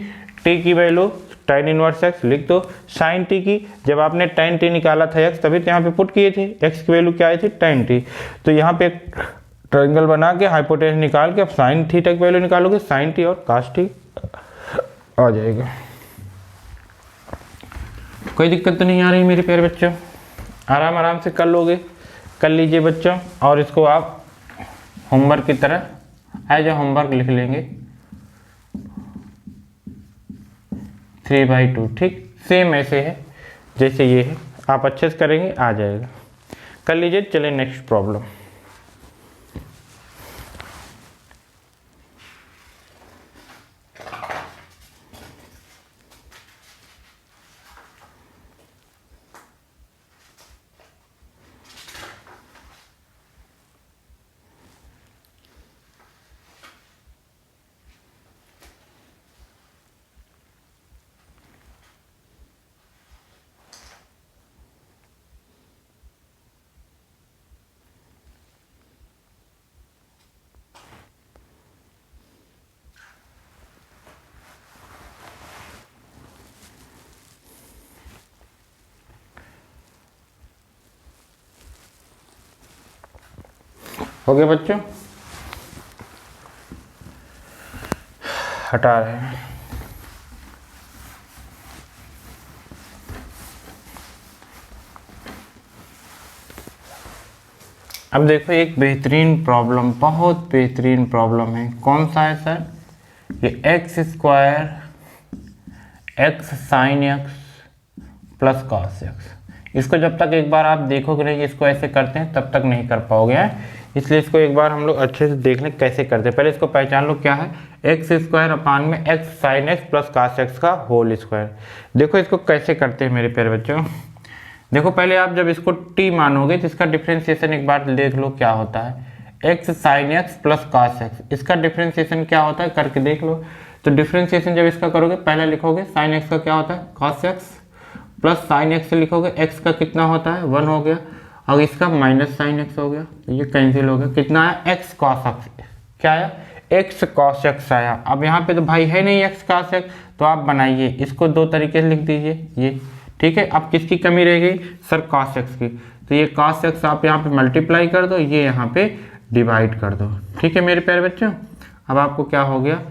टी की वैल्यू tan इनवर्स एक्स लिख दो, साइन टी की जब आपने tan टी निकाला था x, तभी तो यहाँ पे पुट किए थे, x की वैल्यू क्या आई थी tan टी। तो यहाँ पे एक ट्रायंगल बना के हाइपोटेनस निकाल के अब साइन थीटा की वैल्यू निकालोगे, साइन टी और कास टी आ जाएगा। कोई दिक्कत तो नहीं आ रही मेरे प्यारे बच्चों, आराम आराम से कर लोगे, कर लीजिए बच्चों। और इसको आप होमवर्क की तरह एज ए होमवर्क लिख लेंगे 3/2। ठीक, सेम ऐसे है जैसे ये है, आप अच्छे से करेंगे आ जाएगा, कर लीजिए। चलिए नेक्स्ट प्रॉब्लम। हो गया बच्चों, हटा रहे हैं। अब देखो एक बेहतरीन प्रॉब्लम, बहुत बेहतरीन प्रॉब्लम है। कौन सा है सर? ये x square x sine x plus cos x. इसको जब तक एक बार आप देखोगे नहीं इसको ऐसे करते हैं तब तक नहीं कर पाओगे, इसलिए इसको एक बार हम लोग अच्छे से देख लें कैसे करते हैं। पहले इसको पहचान लो क्या है, एक्स स्क्वायर अपान में x sine x plus cos x का होल स्क्वायर। देखो इसको कैसे करते हैं मेरे प्यारे बच्चों। देखो पहले आप जब इसको t मानोगे तो इसका डिफ्रेंसिएशन एक बार देख लो क्या होता है, x sine x plus cos x. इसका डिफ्रेंसिएशन क्या होता है करके देख लो। तो डिफ्रेंसिएशन जब इसका करोगे पहले लिखोगे साइन एक्स का क्या होता है cos x, plus sine x से लिखोगे एक्स का कितना होता है 1 हो गया, और इसका माइनस साइन एक्स हो गया, तो ये कैंसिल हो गया। कितना आया एक्स कॉस एक्स, क्या आया एक्स कॉस एक्स आया। अब यहाँ पे तो भाई है नहीं एक्स कॉस एक्स, तो आप बनाइए इसको दो तरीके से लिख दीजिए ये, ठीक है। अब किसकी कमी रह गई सर कॉस एक्स की, तो ये कॉस एक्स आप यहाँ पे मल्टीप्लाई कर दो, ये यहाँ पे डिवाइड कर दो, ठीक है मेरे प्यारे बच्चों। अब आपको क्या हो गया,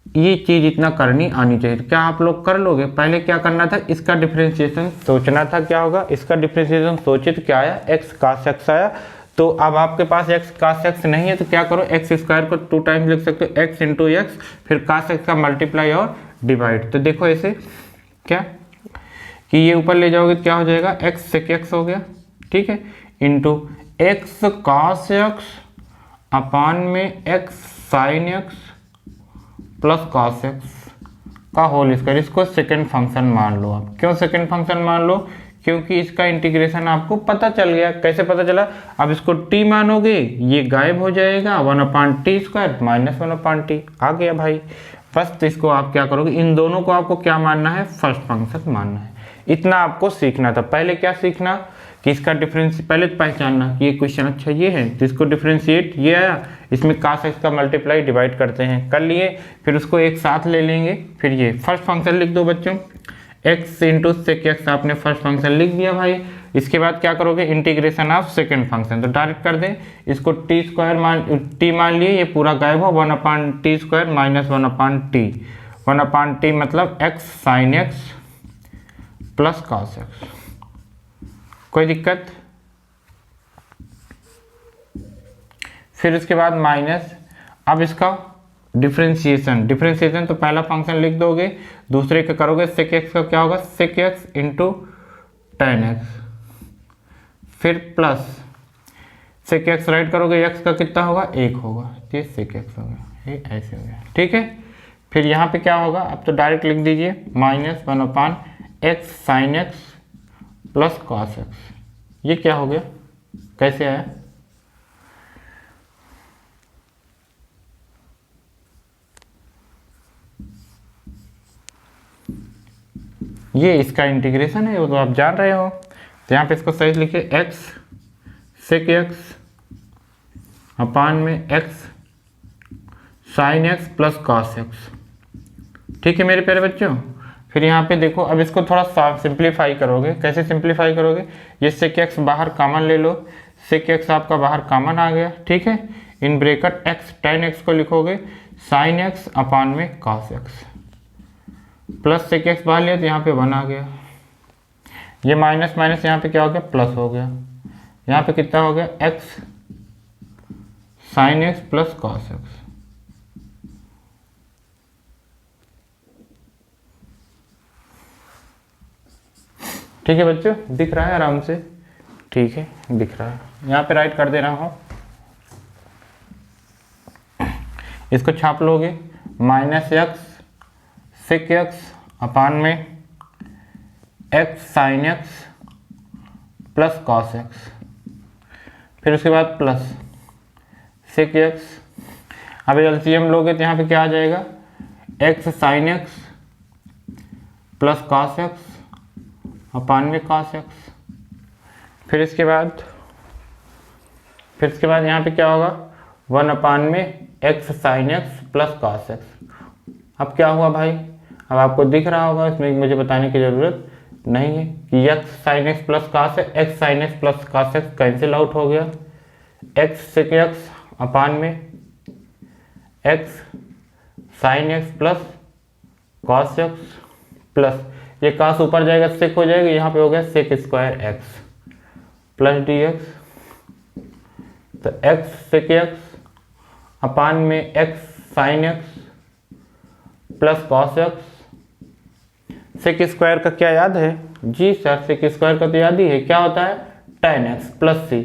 ये चीज इतना करनी आनी चाहिए, तो क्या आप लोग कर लोगे। पहले क्या करना था, इसका डिफरेंशिएशन सोचना था क्या होगा, इसका डिफरेंशिएशन सोचे तो क्या आया एक्स कॉस एक्स आया। तो अब आपके पास एक्स कॉस एक्स नहीं है तो क्या करो, एक्स स्क्वायर को 2 टाइम्स लिख सकते हो, एक्स इंटू एक्स, फिर कॉस एक्स का मल्टीप्लाई और डिवाइड। तो देखो ऐसे क्या कि ये ऊपर ले जाओगे तो क्या हो जाएगा एक्स सेक एक्स हो गया, ठीक है, into x cos x upon में x sine x plus cos x का होल स्क्वायर। इसको सेकंड फंक्शन मान लो आप। क्यों सेकंड फंक्शन मान लो, क्योंकि इसका इंटीग्रेशन आपको पता चल गया। कैसे पता चला, अब इसको t मानोगे ये गायब हो जाएगा, 1/t स्क्वायर माइनस 1/t आ गया भाई। बस तो इसको आप क्या करोगे, इन दोनों को आपको क्या मानना है फर्स्ट फंक्शन मानना है। इतना आपको सीखना था। पहले क्या सीखना कि इसका डिफरेंस पहले पहचानना कि ये क्वेश्चन अच्छा ये है तो इसको डिफरेंशिएट ये आया, इसमें cos x का मल्टीप्लाई डिवाइड करते हैं, कर लिए, फिर उसको एक साथ ले लेंगे। फिर ये फर्स्ट फंक्शन लिख दो बच्चों, x इंटू सेक एक्स आपने फर्स्ट फंक्शन लिख दिया भाई। इसके बाद क्या करोगे इंटीग्रेशन ऑफ सेकंड फंक्शन, तो डायरेक्ट कर दें इसको टी स्क्वायर टी मान लिए, ये पूरा गायब हो 1/t square minus 1/t, 1/t मतलब x sign x plus cos x. कोई दिक्कत, फिर उसके बाद माइनस, अब इसका डिफरेंशिएशन तो पहला फंक्शन लिख दोगे, दूसरे का करोगे सेक एक्स का क्या होगा sec X into tan X, फिर प्लस सेक एक्स राइट करोगे एक्स का कितना होगा 1 होगा, ये सेक एक्स हो गया, ये ऐसे हो गया, ठीक है। फिर यहाँ पे क्या होगा, अब तो डायरेक्ट लिख दीजिए minus 1/x sign x plus cos x. ये क्या हो गया, कैसे आया, ये इसका इंटीग्रेशन है वो तो आप जान रहे हो। तो यहाँ पे इसको सही लिखिए x सेक एक्स अपान में x sign x plus cos x, ठीक है मेरे प्यारे बच्चों। फिर यहाँ पे देखो, अब इसको थोड़ा सा सिंप्लीफाई करोगे। कैसे सिंप्लीफाई करोगे, ये सेक एक्स बाहर कॉमन ले लो, सेक एक्स आपका बाहर कॉमन आ गया, ठीक है। In bracket x tan X को लिखोगे साइन एक्स अपान में cos x, plus sec X बाहर लिया तो यहाँ पे 1 आ गया, ये माइनस माइनस यहाँ पे क्या हो गया प्लस हो गया, यहाँ पे कितना हो गया x sign x plus cos x. ठीक है बच्चों, दिख रहा है आराम से, ठीक है दिख रहा है। यहाँ पे राइट कर दे रहा हूँ, इसको छाप लोगे minus x sec x upon में x sine x plus cos x, फिर उसके बाद प्लस सेक एक्स। अब एलसीएम लोगे तो यहाँ पे क्या आ जाएगा x sine x plus cos x upon में कॉस एक्स। फिर इसके बाद यहाँ पे क्या होगा 1 अपान में x sine x plus cos x. अब क्या हुआ भाई, अब आपको दिख रहा होगा, इसमें मुझे बताने की ज़रूरत नहीं है कि x sine x plus cos है, x sine x plus cos x cancel out हो गया, एक्स सेक एक्स अपान में x sine x plus cos x, plus ये कॉस ऊपर जाएगा सेक हो जाएगा, यहाँ पे हो गया sec square x plus d x तो x sec x अपान में x sin x plus cos x। Sec square का क्या याद है? जी सर, सेक स्क्वायर का तो याद ही है, क्या होता है? tan x plus c।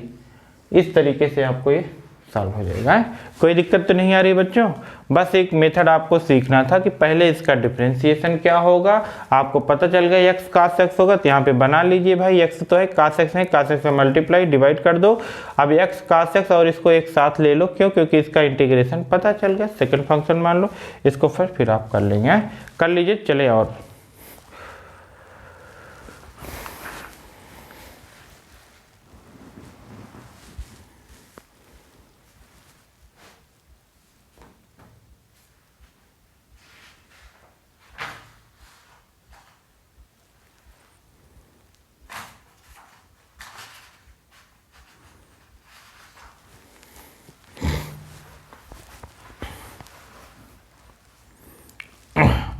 इस तरीके से आपको ये सॉल्व हो जाएगा। कोई दिक्कत तो नहीं आ रही बच्चों? बस एक मेथड आपको सीखना था कि पहले इसका डिफरेंशिएशन क्या होगा, आपको पता चल गया x cos x होगा, तो यहाँ पे बना लीजिए भाई, x तो है, cos x है, cos x में मल्टीप्लाई डिवाइड कर दो। अब x cos x और इसको एक साथ ले लो, क्यों? क्योंकि इसका इंटीग्रेशन पता चल गया, सेकंड फंक्शन मान लो इसको, फिर आप कर लेंगे। कर लीजिए, चले और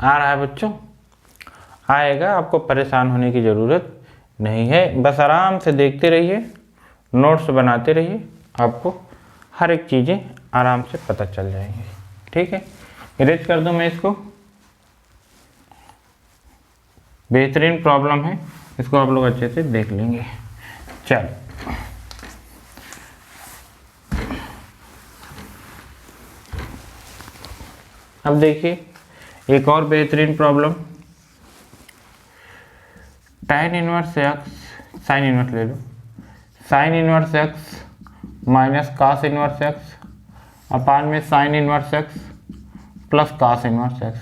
आ रहा है बच्चों? आएगा, आपको परेशान होने की ज़रूरत नहीं है, बस आराम से देखते रहिए, नोट्स बनाते रहिए, आपको हर एक चीज़ें आराम से पता चल जाएंगी। ठीक है, इरेज कर दूं मैं इसको। बेहतरीन प्रॉब्लम है, इसको आप लोग अच्छे से देख लेंगे। चल अब देखिए एक और बेहतरीन problem, tan inverse x, sine inverse ले लो, sine inverse x minus cos inverse x upon में sine inverse x plus cos inverse x।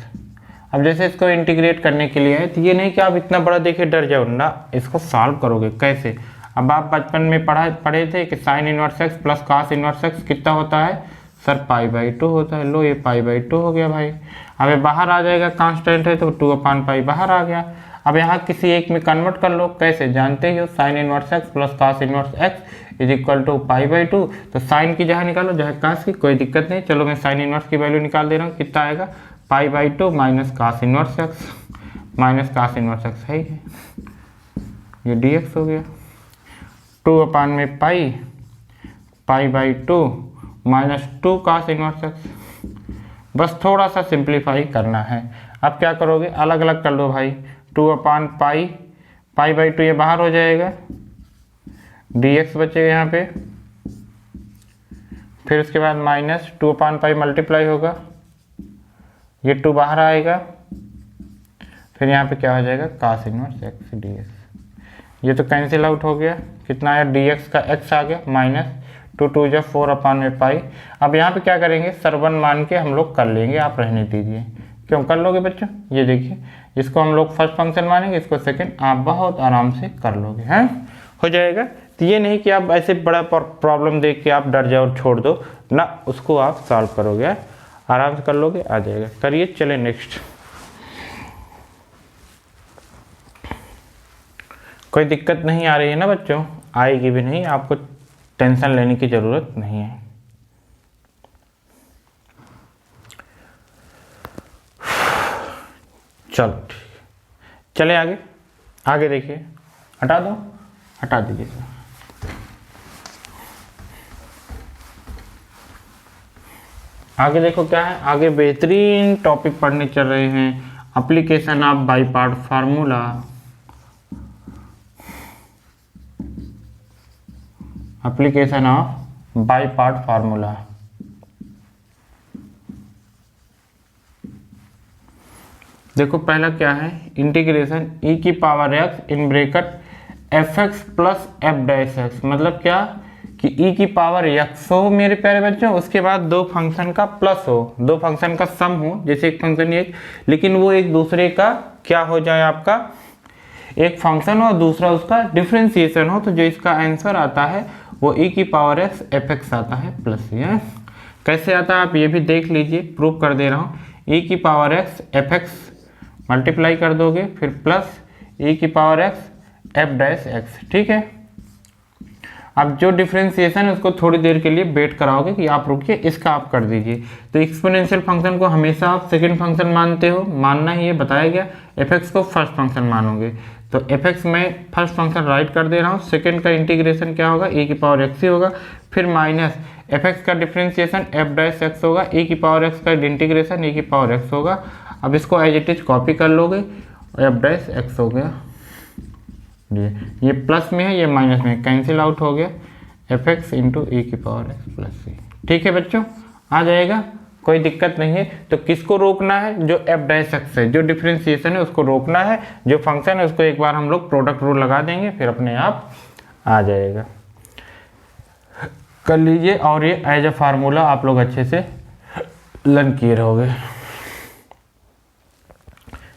अब जैसे इसको इंटीग्रेट करने के लिए है, तो ये नहीं कि आप इतना बड़ा देखिए डर जाओ ना, इसको सॉल्व करोगे कैसे? अब आप बचपन में पढ़े थे कि sign inverse x plus cos inverse x कितना होता है सर? π/2 होता है। लो ये π/2 हो गया भाई। अब ये बाहर आ जाएगा, कांस्टेंट है तो 2/π बाहर आ गया। अब यहाँ किसी एक में कन्वर्ट कर लो, कैसे? जानते ही हो, sine inverse x plus cos inverse x is equal to π/2। तो साइन की जगह निकालो, जगह cos की, कोई दिक्कत नहीं। चलो मैं साइन इनवर्स की वैल्यू निकाल दे रहा हूँ, कितना आएगा? π/2 minus cos inverse x, minus cos inverse x है, ये dx हो गया। 2/π, π/2 माइनस 2 cos इनवर्स x। बस थोड़ा सा सिंप्लीफाई करना है। अब क्या करोगे? अलग अलग कर लो भाई। 2/π, π/2 ये बाहर हो जाएगा, dx बचेगा यहाँ पे, फिर उसके बाद माइनस 2/π मल्टीप्लाई होगा, ये 2 बाहर आएगा, फिर यहाँ पे क्या हो जाएगा? cos inverse x dx। ये तो कैंसिल आउट हो गया, कितना आया? dx का x आ गया, माइनस 2 2 जा 4/π। अब यहाँ पे क्या करेंगे? सरवन मान के हम लोग कर लेंगे, आप रहने दीजिए। क्यों कर लोगे बच्चों? ये देखिए, इसको हम लोग फर्स्ट फंक्शन मानेंगे, इसको सेकंड, आप बहुत आराम से कर लोगे, हैं, हो जाएगा। तो ये नहीं कि आप ऐसे बड़ा प्रॉब्लम देख के आप डर जाओ और छोड़ दो ना, उसको आप सॉल्व करोगे, आराम से कर लोगे, आ जाएगा। करिए, चले नेक्स्ट। कोई दिक्कत नहीं आ रही है ना बच्चों? आएगी भी नहीं, आपको टेंशन लेने की जरूरत नहीं है। चलो ठीक, चले आगे। आगे देखिए, हटा दो, हटा दीजिए। आगे देखो क्या है, आगे बेहतरीन टॉपिक पढ़ने चल रहे हैं, application of by part formula. Application of by part formula. देखो पहला क्या है, इंटीग्रेशन e की power x in bracket fx plus f dash x। मतलब क्या कि e की पावर x हो मेरे प्यारे बच्चों, उसके बाद दो फंक्शन का प्लस हो, दो फंक्शन का सम हो, जैसे एक फंक्शन एक, लेकिन वो एक दूसरे का क्या हो जाए, आपका एक फंक्शन हो दूसरा उसका डिफरेंशिएशन हो। तो जो इसका आंसर आता है वो e की पावर x fx आता है प्लस। ये कैसे आता है आप ये भी देख लीजिए, प्रूव कर दे रहा हूँ। e की पावर x fx मल्टीप्लाई कर दोगे, फिर प्लस e की power x f dash x, ठीक है। अब जो डिफरेंशिएशन है उसको थोड़ी देर के लिए वेट कराओगे कि आप रुकिए, इसका आप कर दीजिए। तो एक्सपोनेंशियल फंक्शन को हमेशा आप सेकंड फंक्शन मानते हो, मानना ही है, बताया गया। एफ को फर्स्ट फंक्शन मानोगे, तो एफ में फर्स्ट फंक्शन राइट कर दे रहा हूँ। सेकंड का इंटीग्रेशन क्या होगा, e की पावर x ही होगा, फिर माइनस एफ का डिफरेंशिएशन एफ डैश एक्स होगा, e की पावर x का इंटीग्रेशन e की पावर x होगा। अब इसको एज इट इज कॉपी कर लोगे, एफ डैश एक्स हो गया, ये प्लस में है ये माइनस में, कैंसिल आउट हो गया, एफ एक्स इंटू ई की पावर एक्स प्लस सी। ठीक है बच्चों, आ जाएगा, कोई दिक्कत नहीं है। तो किसको रोकना है, जो एफ डैश एक्स है, जो डिफरेंशिएशन है उसको रोकना है, जो फंक्शन है उसको एक बार हम लोग प्रोडक्ट रूल लगा देंगे, फिर अपने आप आ जाएगा। कर लीजिए, और ये एज अ फार्मूला आप लोग अच्छे से लर्न किए रहोगे।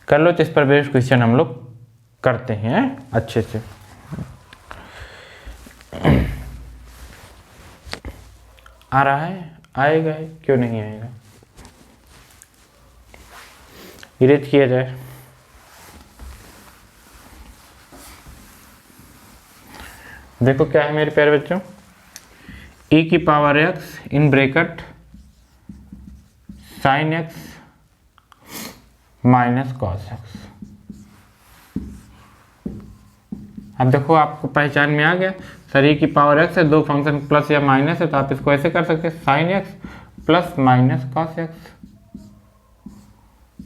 कर लो, तो इस पर बेस्ड क्वेश्चन हम लोग करते हैं अच्छे से। आ रहा है, आएगा है, क्यों नहीं आएगा, इरेज किया जाए। देखो क्या है मेरे प्यारे बच्चों, e की power x in bracket sine x minus cos x। अब देखो आपको पहचान में आ गया, सर e की पावर x है, दो फंक्शन प्लस या माइनस है, तो आप इसको ऐसे कर सकते हैं, sine x plus minus cos x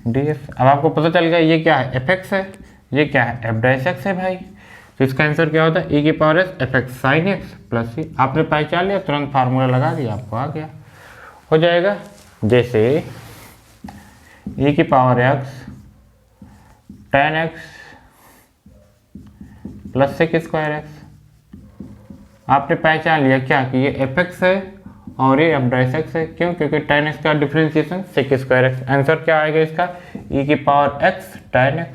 dx। अब आपको पता चल गया ये क्या है, fx है, ये क्या है, f डैश x है भाई। तो इसका आंसर क्या होता है, e की power x fx sine x plus c. आपने पहचान लिया, तुरंत फार्मूला लगा दिया, आपको आ गया, हो जाएगा। जैसे e की power x tan x plus sec square X. आपने पहचान लिया क्या कि ये एफ एक्स है और ये एफ डैश एक्स है, क्यों, क्योंकि tan x का differentiation sec square x. Answer क्या आएगा इसका, e की power x tan x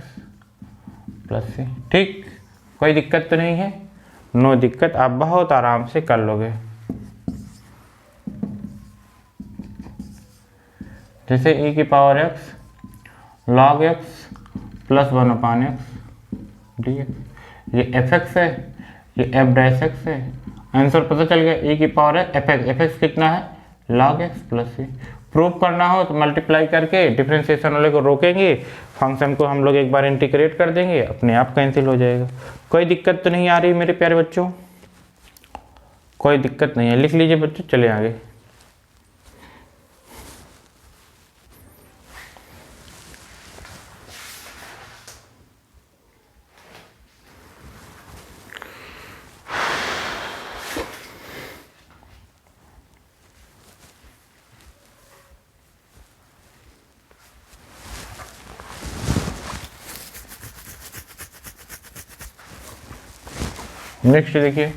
plus c. ठीक, कोई दिक्कत तो नहीं है, नो दिक्कत, आप बहुत आराम से कर लोगे। जैसे e की power x log x plus 1/x dx। ये एफ एक्स है, ये एफ डैश एक्स है। आंसर पता चल गया, e की पावर है एफ एक्स, एफ एक्स कितना है, log x प्लस सी। प्रूफ करना हो तो मल्टीप्लाई करके डिफरेंशिएशन वाले को रोकेंगे, फंक्शन को हम लोग एक बार इंटीग्रेट कर देंगे, अपने आप कैंसिल हो जाएगा। कोई दिक्कत तो नहीं आ रही मेरे प्यारे बच्चों, कोई दिक्कत नहीं है, लिख लीजिए बच्चों, चले आगे। नेक्स्ट देखिए,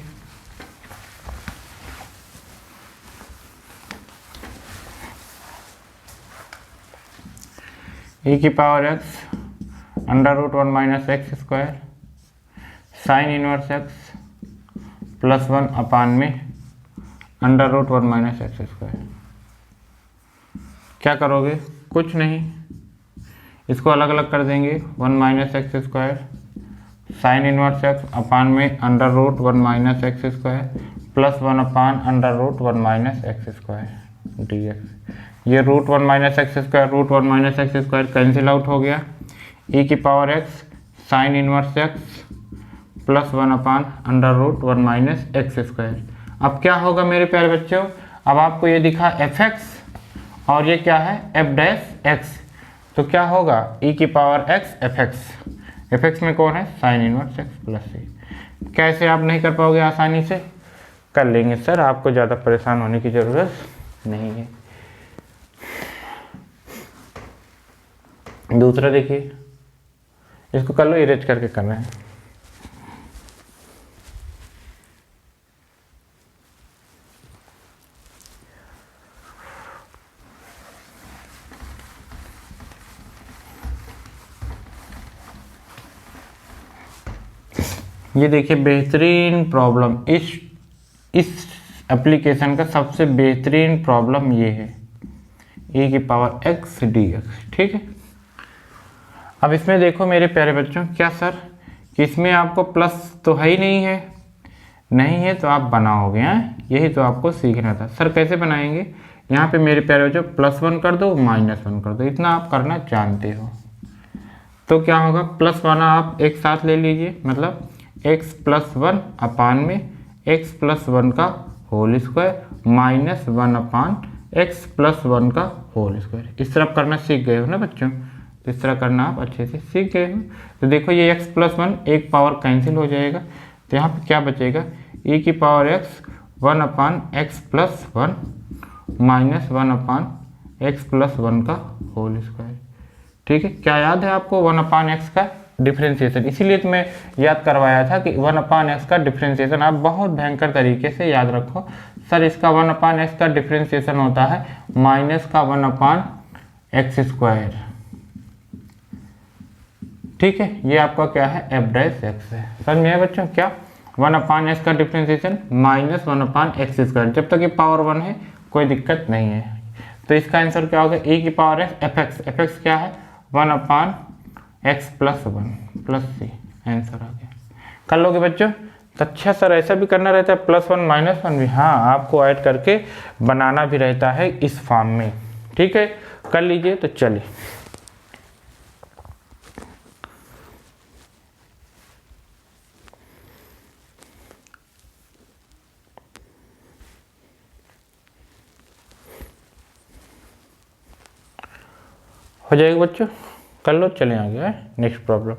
e की power x under root 1 minus X square sine inverse x plus 1 में under root 1 minus X square. क्या करोगे, कुछ नहीं, इसको अलग अलग कर देंगे, 1 minus X square sine inverse x में under root 1 minus X square plus 1 under root 1 minus X square dx। ये root 1 minus X square root 1 minus X square cancel out हो गया, e की power x sine inverse x plus 1 under root 1 minus X square. अब क्या होगा मेरे प्यारे बच्चों, अब आपको ये दिखा fx और ये क्या है f डैश x, तो क्या होगा e की पावर x fx में कौन है, साइन इनवर्स x प्लस सी। कैसे आप नहीं कर पाओगे, आसानी से कर लेंगे सर, आपको ज़्यादा परेशान होने की ज़रूरत नहीं है। दूसरा देखिए, इसको कर लो, इरेज करके करना है। ये देखिए बेहतरीन प्रॉब्लम, इस एप्लीकेशन का सबसे बेहतरीन प्रॉब्लम ये है, e की पावर x dx। ठीक है, अब इसमें देखो मेरे प्यारे बच्चों, क्या सर कि इसमें आपको प्लस तो है ही नहीं है, नहीं है तो आप बनाओगे। हैं, यही तो आपको सीखना था। सर कैसे बनाएंगे? यहाँ पे मेरे प्यारे बच्चों +1 कर दो, -1 कर दो, इतना आप करना जानते हो। तो क्या होगा, +1 आप एक साथ ले लीजिए, मतलब x+1 अपान में x+1 का होल स्क्वायर -1 अपान x+1 का होल स्क्वायर। इस तरह करना सीख गए हो ना बच्चों? तो इस तरह करना आप अच्छे से सीख गए हो। तो देखो ये x+1 एक पावर कैंसिल हो जाएगा, तो यहाँ पे क्या बचेगा, e⁻x 1 अपान x+1 -1 अपान x+1 का होल स्क्वायर। ठीक है, क्या याद है आपको 1 अपान एक्स का डिफ्रेंशिएशन? इसीलिए तो मैं याद करवाया था कि 1 अपान एक्स का डिफ्रेंशिएशन आप बहुत भयंकर तरीके से याद रखो। सर इसका 1 अपान एक्स का डिफ्रेंशिएशन होता है -1 अपान एक्स स्क्वायर। ठीक है, ये आपका क्या है, f' है। समझ में आया बच्चों? क्या 1 अपान एक्स का डिफ्रेंशिएशन -1 अपान एक्स स्क्वायर, जब तक ये पावर 1 है कोई दिक्कत नहीं है। तो इसका आंसर क्या होगा, e⁻x fx क्या है, 1 अपान x+1 प्लस c। आंसर आ गया। कर लोगे बच्चों? तो अच्छा सर ऐसा भी करना रहता है, +1 -1 भी? हाँ, आपको ऐड करके बनाना भी रहता है इस फॉर्म में। ठीक है, कर लीजिए। तो चलिए हो जाएगा बच्चों, कर लो। चले आ गया है नेक्स्ट प्रॉब्लम।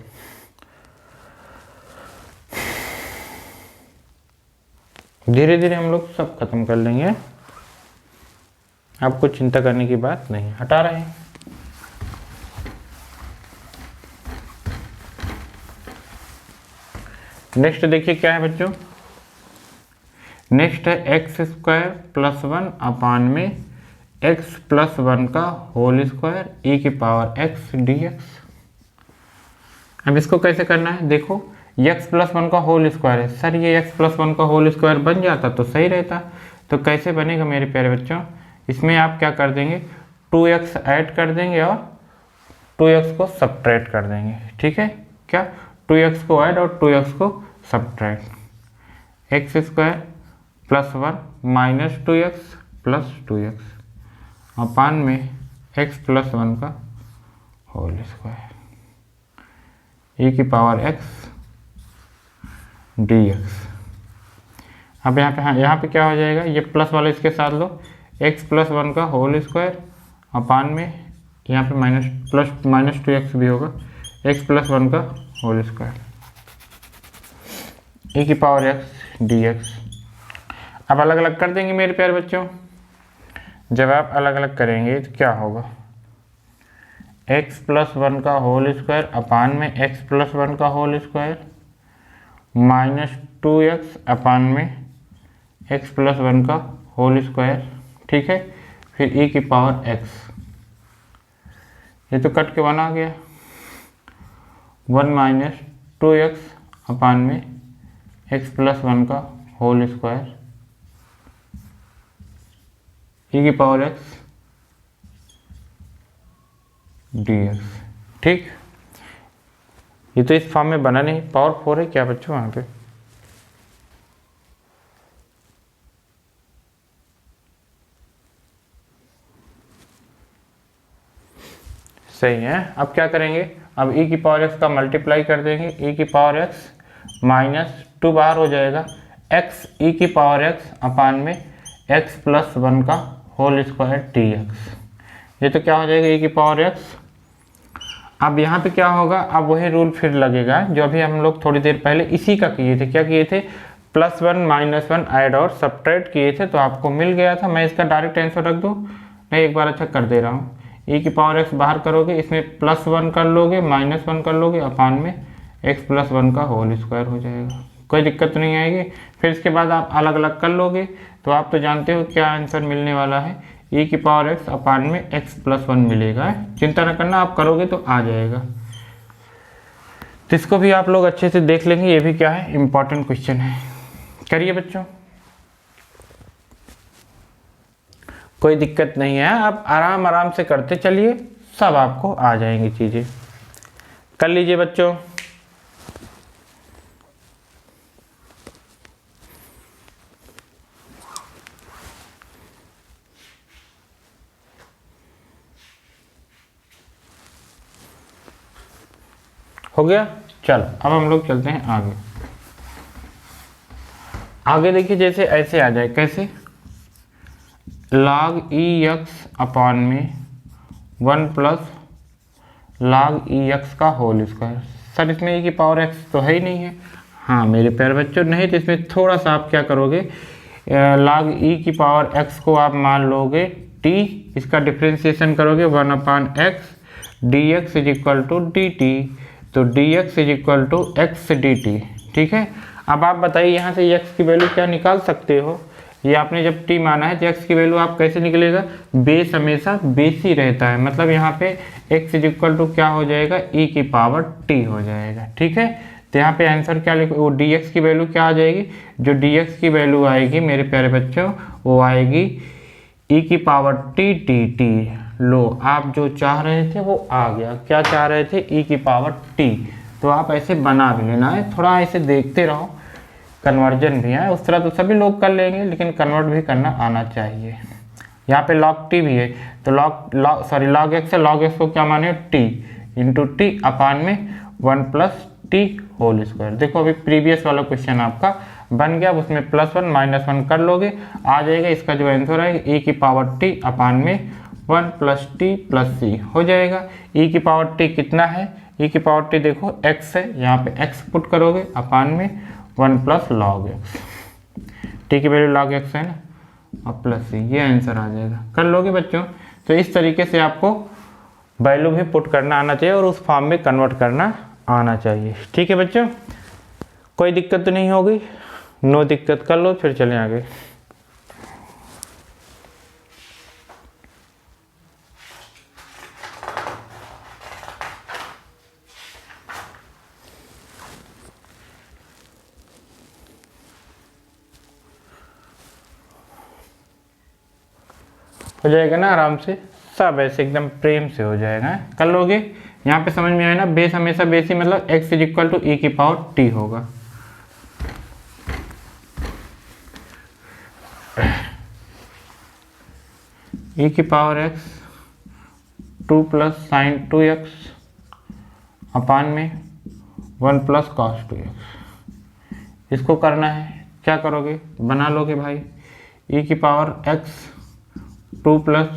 धीरे धीरे हम लोग सब खत्म कर लेंगे, आपको चिंता करने की बात नहीं। हटा रहे हैं। नेक्स्ट देखिए क्या है बच्चों, नेक्स्ट है x² + 1 अपान में x+1 का होल स्क्वायर e⁻x dx। अब इसको कैसे करना है, देखो x+1 का होल स्क्वायर है। सर ये x+1 का होल स्क्वायर बन जाता तो सही रहता। तो कैसे बनेगा मेरे प्यारे बच्चों, इसमें आप क्या कर देंगे, 2x ऐड कर देंगे और 2x को सब्ट्रैक्ट कर देंगे। ठीक है, क्या 2x को ऐड और 2x को subtract, x² +1 -2x + 2x upon में x+1 का होल स्क्वायर e⁻x dx। अब यहाँ पे, हाँ यहाँ पे क्या हो जाएगा, ये प्लस वाला इसके साथ लो, x+1 का होल स्क्वायर अपान में यहाँ पे -2x भी होगा, x+1 का होल स्क्वायर e⁻x dx। अब अलग अलग कर देंगे मेरे प्यारे बच्चों। जब आप अलग अलग करेंगे तो क्या होगा, x+1 का होल स्क्वायर अपान में x+1 का होल स्क्वायर -2x अपान में x+1 का होल स्क्वायर। ठीक है, फिर e⁻x, ये तो कट के 1 आ गया, 1 -2x अपान में x+1 का होल स्क्वायर e⁻x dx। ठीक, ये तो इस फॉर्म में बना नहीं, पावर 4 है क्या बच्चों वहाँ पे? सही है। अब क्या करेंगे, अब e⁻x का मल्टीप्लाई कर देंगे, e⁻x -2 बाहर हो जाएगा, x e⁻x अपान में x+1 का होल स्क्वायर dx। ये तो क्या हो जाएगा, e⁻x। अब यहाँ पे क्या होगा, अब वही रूल फिर लगेगा जो अभी हम लोग थोड़ी देर पहले इसी का किए थे। क्या किए थे, +1 -1 ऐड और सब्ट्रैक्ट किए थे, तो आपको मिल गया था। मैं इसका डायरेक्ट आंसर रख दूँ, मैं एक बार अच्छा कर दे रहा हूँ, e⁻x बाहर करोगे, इसमें +1 कर लोगे, -1 कर लोगे, अपान में x+1 का होल स्क्वायर हो जाएगा। कोई दिक्कत नहीं आएगी। फिर इसके बाद आप अलग अलग कर लोगे, तो आप तो जानते हो क्या आंसर मिलने वाला है, e⁻x अपान में x+1 मिलेगा। चिंता न करना, आप करोगे तो आ जाएगा। तो इसको भी आप लोग अच्छे से देख लेंगे, ये भी क्या है, इंपॉर्टेंट क्वेश्चन है। करिए बच्चों, कोई दिक्कत नहीं है, आप आराम आराम से करते चलिए, सब आपको आ जाएंगी चीज़ें। कर लीजिए बच्चों। हो गया। चलो अब हम लोग चलते हैं आगे। आगे देखिए जैसे ऐसे आ जाए, कैसे, log EX अपान में 1 प्लस log EX का होल स्क्वायर। सर इसमें e की पावर x तो है ही नहीं है। हाँ मेरे प्यारे बच्चों, नहीं तो इसमें थोड़ा सा आप क्या करोगे, log e की पावर x को आप मान लोगे t, इसका डिफ्रेंसिएशन करोगे 1 upon x dx is equal to D T, तो dx is equal to X D T. ठीक है, अब आप बताइए यहाँ से x की वैल्यू क्या निकाल सकते हो। ये आपने जब t माना है तो x की वैल्यू आप कैसे निकलेगा, बेस हमेशा बेस ही रहता है, मतलब यहाँ पे x इज इक्वल टू क्या हो जाएगा, e की पावर t हो जाएगा। ठीक है, तो यहाँ पे आंसर क्या लिखो, वो dx की वैल्यू क्या आ जाएगी, जो dx की वैल्यू आएगी मेरे प्यारे बच्चों वो आएगी e की पावर t dt। लो आप जो चाह रहे थे वो आ गया, क्या चाह रहे थे, e की पावर t। तो आप ऐसे बना भी लेना है, थोड़ा ऐसे देखते रहो, कन्वर्जन भी है, उस तरह तो सभी लोग कर लेंगे लेकिन कन्वर्ट भी करना आना चाहिए। यहाँ पे log t भी है, तो log x है, log x को क्या माने, t इंटू टी अपान में 1 प्लस टी होल स्क्वायर। देखो अभी प्रीवियस वाला क्वेश्चन आपका बन गया, उसमें +1 -1 कर लोगे, आ जाएगा इसका जो आंसर है e की पावर t अपान में 1 प्लस टी प्लस सी हो जाएगा। e की पावर t कितना है, e की पावर t देखो x है, यहाँ पे x पुट करोगे अपान में 1 प्लस लॉग एक्स, टी की वैल्यू लॉग एक्स है ना, और प्लस सी, ये आंसर आ जाएगा। कर लोगे बच्चों, तो इस तरीके से आपको वैल्यू भी पुट करना आना चाहिए और उस फॉर्म में कन्वर्ट करना आना चाहिए। ठीक है बच्चों, कोई दिक्कत तो नहीं होगी, नो दिक्कत, कर लो फिर चलें आगे। हो जाएगा ना आराम से, सब ऐसे एकदम प्रेम से हो जाएगा। कर लोगे, यहाँ पे समझ में आए ना, बेस हमेशा बेस ही, मतलब x is equal to e की पावर t होगा। e की power x 2 plus sine 2x upon में 1 प्लस कॉस 2x। इसको करना है, क्या करोगे, बना लोगे भाई, e की power x 2 plus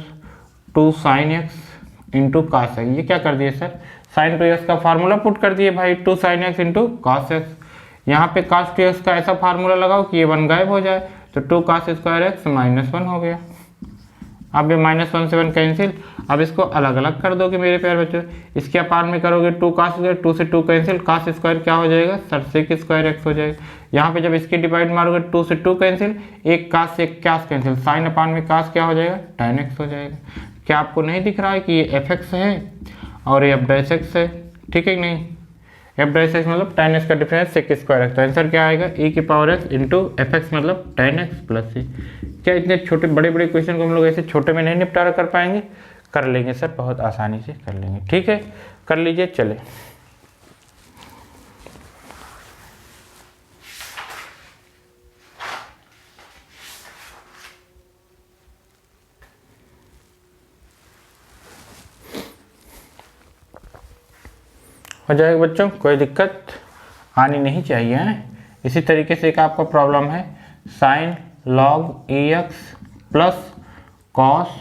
2 sine X into cos X. ये क्या कर दिए सर, साइन 2x का फार्मूला पुट कर दिए भाई, 2 sine X into cos X. यहाँ पे कास 2x का ऐसा फार्मूला लगाओ कि ये 1 गायब हो जाए, तो 2 कास स्क्वायर एक्स -1 हो गया। अब ये -1 से 1 कैंसिल, अब इसको अलग अलग कर दोगे मेरे प्यारे बच्चों, इसके अपान में करोगे 2 कास स्क्वायर, 2 से 2 कैंसिल, कास स्क्वायर क्या हो जाएगा सर, सेक स्क्वायर एक्स हो जाएगा। यहाँ पे जब इसकी डिवाइड मारोगे 2 से 2 कैंसिल, एक कास से एक कास कैंसिल, साइन अपान में कास क्या हो जाएगा, tan x हो जाएगा। क्या आपको नहीं दिख रहा है कि ये fx है और ये f'(x) है, ठीक है कि नहीं, f'(x) मतलब tan x का डिफरेंस सेक स्क्वायर एक्स, तो आंसर क्या आएगा, e की पावर x इंटू fx मतलब tan x प्लस सी। क्या इतने छोटे बड़े बड़े क्वेश्चन को हम लोग ऐसे छोटे में नहीं निपटारा कर पाएंगे, कर लेंगे सर, बहुत आसानी से कर लेंगे। ठीक है, कर लीजिए, चले। हो जाएगा बच्चों, कोई दिक्कत आनी नहीं चाहिए है। इसी तरीके से एक आपका प्रॉब्लम है, sign log EX plus cos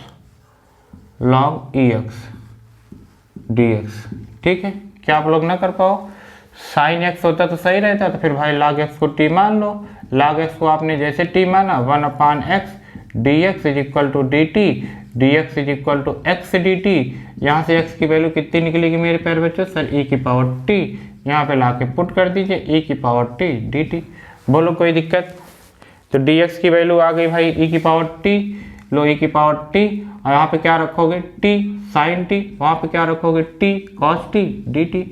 log EX dx। ठीक है, क्या आप लोग ना कर पाओ, साइन x होता तो सही रहता, तो फिर भाई log x को t मान लो, log x को आपने जैसे t माना 1 upon x dx is equal to D T, dx is equal to X D T. यहाँ से x की वैल्यू कितनी निकलेगी मेरे प्यारे बच्चों, सर e की पावर t, यहाँ पे लाके पुट कर दीजिए e की पावर t dt। बोलो कोई दिक्कत, तो dx की वैल्यू आ गई भाई e की पावर t, लो e की पावर t, और यहाँ पे क्या रखोगे t साइन t, वहाँ पे क्या रखोगे t cos t dt।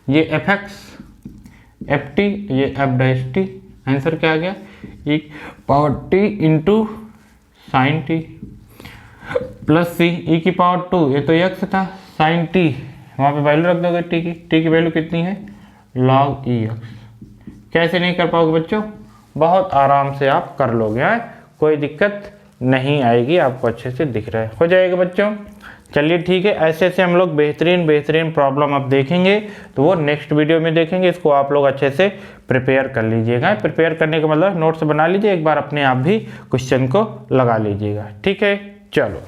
ये fx ft, ये f'(t), आंसर क्या आ गया, e power t into sine t plus c, e की पावर 2, ये तो x था, साइन t, वहाँ पे वैल्यू रख दोगे t की वैल्यू कितनी है, log EX। कैसे नहीं कर पाओगे बच्चों, बहुत आराम से आप कर लोगे, कोई दिक्कत नहीं आएगी, आपको अच्छे से दिख रहा है। हो जाएगा बच्चों, चलिए ठीक है, ऐसे ऐसे हम लोग बेहतरीन प्रॉब्लम अब देखेंगे, तो वो नेक्स्ट वीडियो में देखेंगे। इसको आप लोग अच्छे से प्रिपेयर कर लीजिएगा। प्रिपेयर करने का मतलब नोट्स बना लीजिए, एक बार अपने आप भी क्वेश्चन को लगा लीजिएगा। ठीक है, चलो।